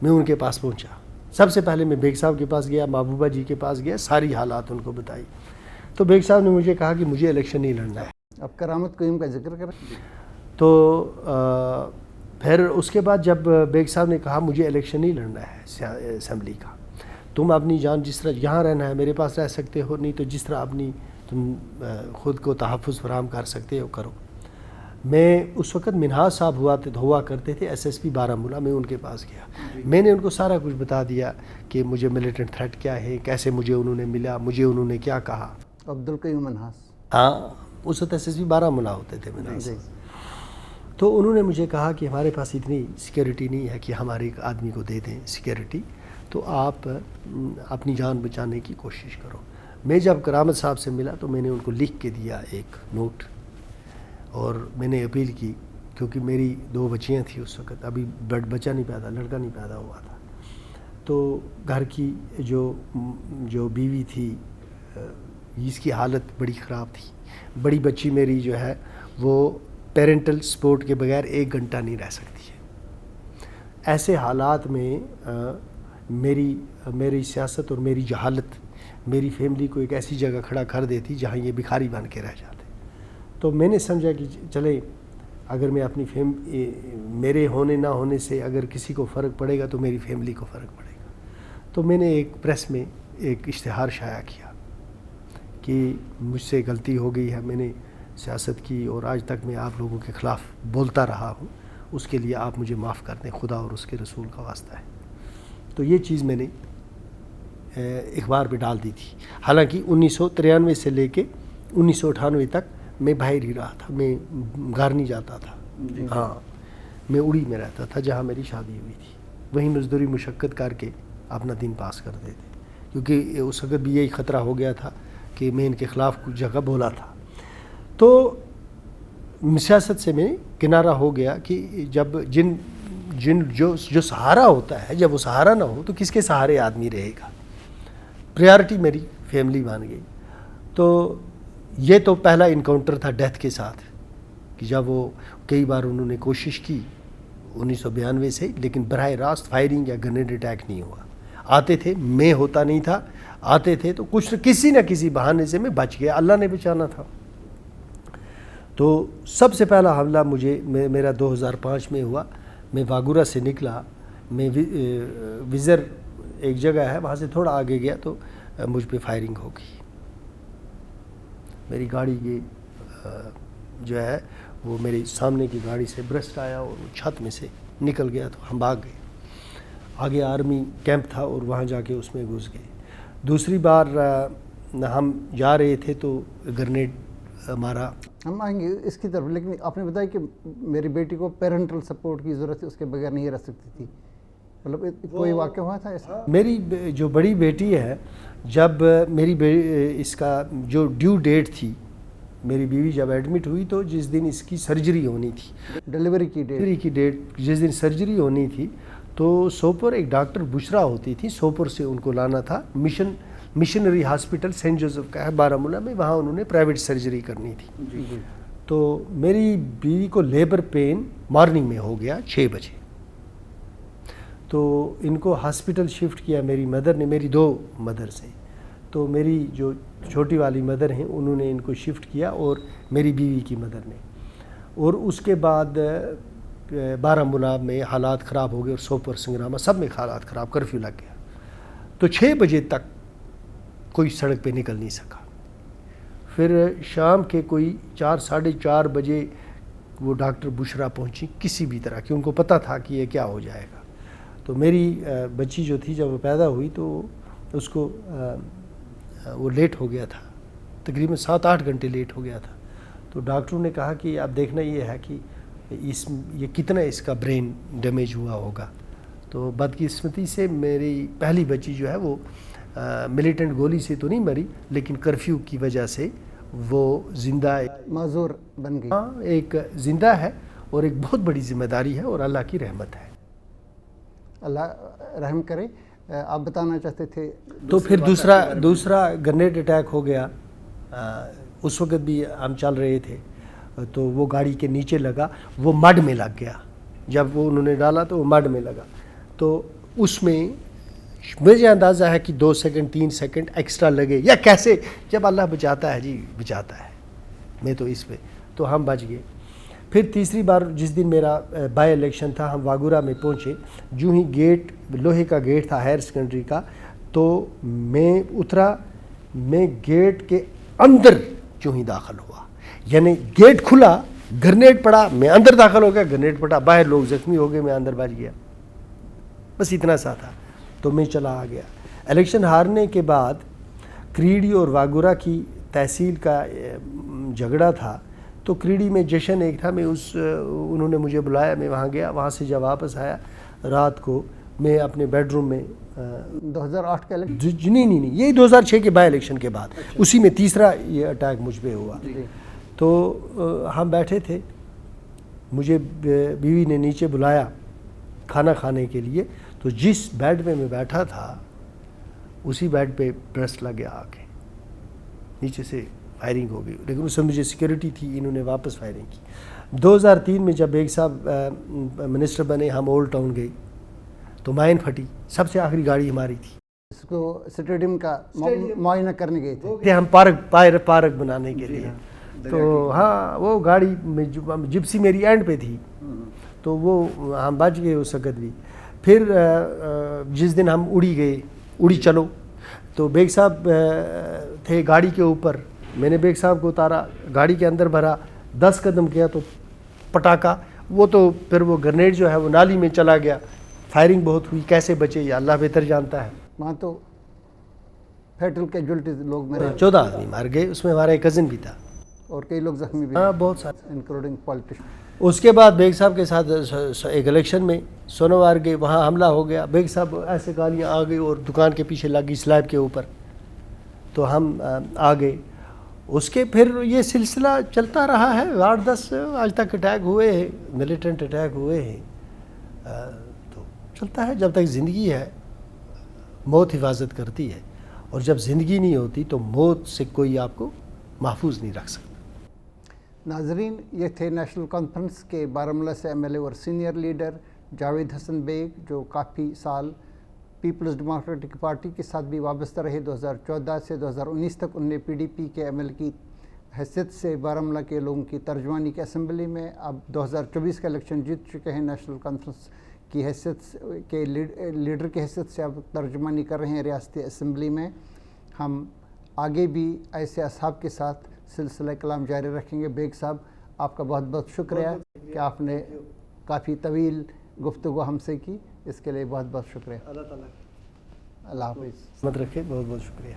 میں ان کے پاس پہنچا. سب سے پہلے میں بیگ صاحب کے پاس گیا، محبوبہ جی کے پاس گیا، ساری حالات ان کو بتائی. تو بیگ صاحب نے مجھے کہا کہ مجھے الیکشن نہیں لڑنا ہے. اب کرامت قیوم کا ذکر کریں. تو پھر اس کے بعد جب بیگ صاحب نے کہا مجھے الیکشن نہیں لڑنا ہے اسمبلی کا، تم اپنی جان جس طرح یہاں رہنا ہے میرے پاس رہ سکتے ہو، نہیں تو جس طرح تم خود کو تحفظ فراہم کر سکتے ہو کرو. میں اس وقت منہاج صاحب ہوا کرتے تھے SSP بارہمولہ، میں ان کے پاس گیا، میں نے ان کو سارا کچھ بتا دیا کہ مجھے ملیٹنٹ تھریٹ کیا ہے، کیسے مجھے انہوں نے ملا، مجھے انہوں نے کیا کہا۔ عبدالقیوم منہاس، ہاں اس وقت SSP بارہمولہ ہوتے تھے منہاج صاحب۔ تو انہوں نے مجھے کہا کہ ہمارے پاس اتنی سیکیورٹی نہیں ہے کہ ہمارے ایک آدمی کو دے دیں سیکیورٹی، تو آپ اپنی جان بچانے کی کوشش کرو۔ میں جب کرامت صاحب سے ملا تو میں نے ان کو لکھ کے دیا ایک نوٹ، اور میں نے اپیل کی، کیونکہ میری 2 بچیاں تھیں اس وقت، ابھی بچہ نہیں پیدا، لڑکا نہیں پیدا ہوا تھا، تو گھر کی جو بیوی تھی اس کی حالت بڑی خراب تھی، بڑی بچی میری جو ہے وہ پیرنٹل سپورٹ کے بغیر 1 گھنٹہ نہیں رہ سکتی ہے۔ ایسے حالات میں میری سیاست اور میری جہالت میری فیملی کو ایک ایسی جگہ کھڑا کر دیتی جہاں یہ بھکاری بن کے رہ جاتے۔ تو میں نے سمجھا کہ چلے اگر میں اپنی میرے ہونے نہ ہونے سے اگر کسی کو فرق پڑے گا تو میری فیملی کو فرق پڑے گا۔ تو میں نے ایک پریس میں ایک اشتہار شائع کیا کہ مجھ سے غلطی ہو گئی ہے، میں نے سیاست کی اور آج تک میں آپ لوگوں کے خلاف بولتا رہا ہوں، اس کے لیے آپ مجھے معاف کر دیں، خدا اور اس کے رسول کا واسطہ ہے۔ تو یہ چیز میں نے اخبار پہ ڈال دی تھی۔ حالانکہ 1993 سے لے کے 1998 تک میں باہر ہی رہا تھا، میں گھر نہیں جاتا تھا، ہاں میں اڑی میں رہتا تھا جہاں میری شادی ہوئی تھی، وہیں مزدوری مشقت کر کے اپنا دن پاس کرتے تھے، کیونکہ اس وقت بھی یہی خطرہ ہو گیا تھا کہ میں ان کے خلاف کچھ جگہ بولا تھا۔ تو سیاست سے میں کنارہ ہو گیا کہ جب جو سہارا ہوتا ہے، جب وہ سہارا نہ ہو تو کس کے سہارے آدمی رہے گا۔ پریارٹی میری فیملی بن گئی۔ تو یہ تو پہلا انکاؤنٹر تھا ڈیتھ کے ساتھ، کہ جب وہ کئی بار انہوں نے کوشش کی 1992 سے، لیکن براہ راست فائرنگ یا گرینیڈ اٹیک نہیں ہوا۔ آتے تھے، میں ہوتا نہیں تھا، آتے تھے تو کسی نہ کسی بہانے سے میں بچ گیا، اللہ نے بچانا تھا۔ تو سب سے پہلا حملہ میرا 2005 میں ہوا۔ میں واگورا سے نکلا، میں وزر ایک جگہ ہے وہاں سے تھوڑا آگے گیا تو مجھ پہ فائرنگ ہو گئی۔ میری گاڑی جو ہے وہ میری سامنے کی گاڑی سے برسٹ آیا اور وہ چھت میں سے نکل گیا، تو ہم بھاگ گئے۔ آگے آرمی کیمپ تھا اور وہاں جا کے اس میں گھس گئے۔ دوسری بار ہم جا رہے تھے تو گرنیڈ مارا۔ ہم آئیں گے اس کی طرف، لیکن آپ نے بتایا کہ میری بیٹی کو پیرنٹل سپورٹ کی ضرورت ہے، اس کے بغیر نہیں رہ سکتی تھی، مطلب کوئی واقعہ ہوا تھا ایسا؟ میری جو بڑی بیٹی ہے، جب اس کا جو ڈیو ڈیٹ تھی، میری بیوی جب ایڈمٹ ہوئی تو جس دن اس کی سرجری ہونی تھی، ڈیلیوری کی ڈیٹ جس دن سرجری ہونی تھی، تو سوپور ایک ڈاکٹر بشرا ہوتی تھی، سوپور سے ان کو لانا تھا، مشنری ہاسپٹل سینٹ جوزف کا ہے بارہمولہ میں، وہاں انہوں نے پرائیویٹ سرجری کرنی تھی۔ تو میری بیوی کو لیبر پین مارننگ میں ہو گیا 6 بجے، تو ان کو ہاسپٹل شفٹ کیا میری مدر نے، میری 2 مدرز ہیں، تو میری جو چھوٹی والی مدر ہیں انہوں نے ان کو شفٹ کیا اور میری بیوی کی مدر نے، اور اس کے بعد بارہمولہ میں حالات خراب ہو گئے اور سوپور سنگرامہ سب میں حالات خراب، کرفیو لگ گیا، تو 6 بجے تک کوئی سڑک پہ نکل نہیں سکا۔ پھر شام کے کوئی 4 ساڑھے 4 بجے وہ ڈاکٹر بشرا پہنچی کسی بھی طرح، کہ ان کو پتہ تھا کہ یہ کیا ہو جائے گا۔ تو میری بچی جو تھی جب وہ پیدا ہوئی تو اس کو وہ لیٹ ہو گیا تھا، تقریباً 7-8 گھنٹے لیٹ ہو گیا تھا۔ تو ڈاکٹروں نے کہا کہ اب دیکھنا یہ ہے کہ یہ کتنا اس کا برین ڈیمیج ہوا ہوگا۔ تو بدقسمتی سے میری پہلی بچی جو ہے وہ ملیٹنٹ گولی سے تو نہیں مری، لیکن کرفیو کی وجہ سے وہ زندہ معذور بن گئی۔ ہاں ایک زندہ ہے اور ایک بہت بڑی ذمہ داری ہے اور اللہ کی رحمت ہے، اللہ رحم کرے۔ آپ بتانا چاہتے تھے؟ تو پھر دوسرا گرنیڈ اٹیک ہو گیا۔ اس وقت بھی ہم چل رہے تھے تو وہ گاڑی کے نیچے لگا، وہ مڈ میں لگ گیا، جب وہ انہوں نے ڈالا تو وہ مڈ میں لگا، تو اس میں مجھے اندازہ ہے کہ 2 سیکنڈ 3 سیکنڈ ایکسٹرا لگے یا کیسے، جب اللہ بچاتا ہے جی بچاتا ہے، میں تو اس پہ تو ہم بچ گئے۔ پھر تیسری بار جس دن میرا بائی الیکشن تھا، ہم واگورا میں پہنچے، جو ہی گیٹ لوہے کا گیٹ تھا ہائر سیکنڈری کا، تو میں اترا، میں گیٹ کے اندر جو ہی داخل ہوا، یعنی گیٹ کھلا گرنیڈ پڑا، میں اندر داخل ہو گیا، گرنیڈ پڑا باہر، لوگ زخمی ہو گئے، میں اندر بچ گیا، بس اتنا سا تھا. تو میں چلا آ گیا. الیکشن ہارنے کے بعد کریڈی اور واگورا کی تحصیل کا جھگڑا تھا، تو کریڈی میں جشن ایک تھا، میں انہوں نے مجھے بلایا، میں وہاں گیا. وہاں سے جب واپس آیا رات کو، میں اپنے بیڈ روم میں 2008 کا الیکشن؟ نہیں، یہ 2006 کے بائی الیکشن کے بعد، اسی میں تیسرا یہ اٹیک مجھ پہ ہوا. تو ہم بیٹھے تھے، مجھے بیوی نے نیچے بلایا کھانا کھانے کے لیے، تو جس بیڈ میں بیٹھا تھا اسی بیڈ پہ برسٹ لگ گیا آ کے، نیچے سے فائرنگ ہو گئی، لیکن اس میں مجھے سیکیورٹی تھی، انہوں نے واپس فائرنگ کی. 2003 میں جب بیگ صاحب منسٹر بنے، ہم اولڈ ٹاؤن گئے تو مائن پھٹی، سب سے آخری گاڑی ہماری تھی. اس کو اسٹیڈیم کا معائنہ کرنے گئے تھے ہم پارک بنانے کے لیے. تو ہاں وہ گاڑی میں جپسی میری اینڈ پہ تھی، تو وہ ہم بچ گئے اس وقت بھی. پھر جس دن ہم اڑی چلو، تو بیگ صاحب تھے گاڑی کے اوپر، میں نے بیگ صاحب کو اتارا، گاڑی کے اندر بھرا، 10 قدم کیا تو پٹاخہ، وہ تو پھر وہ گرنیڈ جو ہے وہ نالی میں چلا گیا. فائرنگ بہت ہوئی، کیسے بچے یہ اللہ بہتر جانتا ہے. وہاں تو فیٹل کیجولٹیز لوگ مرے، 14 آدمی مار گئے، اس میں ہمارا ایک کزن بھی تھا، اور کئی لوگ زخمی بھی، ہاں بہت سارے، انکلوڈنگ پالیٹیشین. اس کے بعد بیگ صاحب کے ساتھ ایک الیکشن میں سونوار گئے، وہاں حملہ ہو گیا. بیگ صاحب ایسے گالیاں آ گئی اور دکان کے پیچھے لگ گئی سلیب کے اوپر، تو ہم آ گئے. اس کے پھر یہ سلسلہ چلتا رہا ہے، 8-10 آج تک اٹیک ہوئے ہیں، ملیٹنٹ اٹیک ہوئے ہیں. تو چلتا ہے، جب تک زندگی ہے موت حفاظت کرتی ہے، اور جب زندگی نہیں ہوتی تو موت سے کوئی آپ کو محفوظ نہیں رکھ سکتا. ناظرین، یہ تھے نیشنل کانفرنس کے بارہمولہ سے ایم ایل اے اور سینئر لیڈر جاوید حسن بیگ، جو کافی سال پیپلز ڈیموکریٹک پارٹی کے ساتھ بھی وابستہ رہے. 2014 سے 2019 تک انہوں نے پی ڈی پی کے ایم ایل کی حیثیت سے بارہمولہ کے لوگوں کی ترجمانی کی اسمبلی میں. اب 2024 کا الیکشن جیت چکے ہیں، نیشنل کانفرنس کی حیثیت کے لیڈر کی حیثیت سے اب ترجمانی کر رہے ہیں ریاستی اسمبلی میں. ہم آگے بھی ایسے اصحاب کے ساتھ سلسلہ کلام جاری رکھیں گے. بیگ صاحب، آپ کا بہت بہت شکریہ کہ آپ نے کافی طویل گفتگو ہم سے کی، اس کے لیے بہت بہت شکریہ. اللہ تعالیٰ اللہ حافظ. مت رکھے، بہت بہت شکریہ.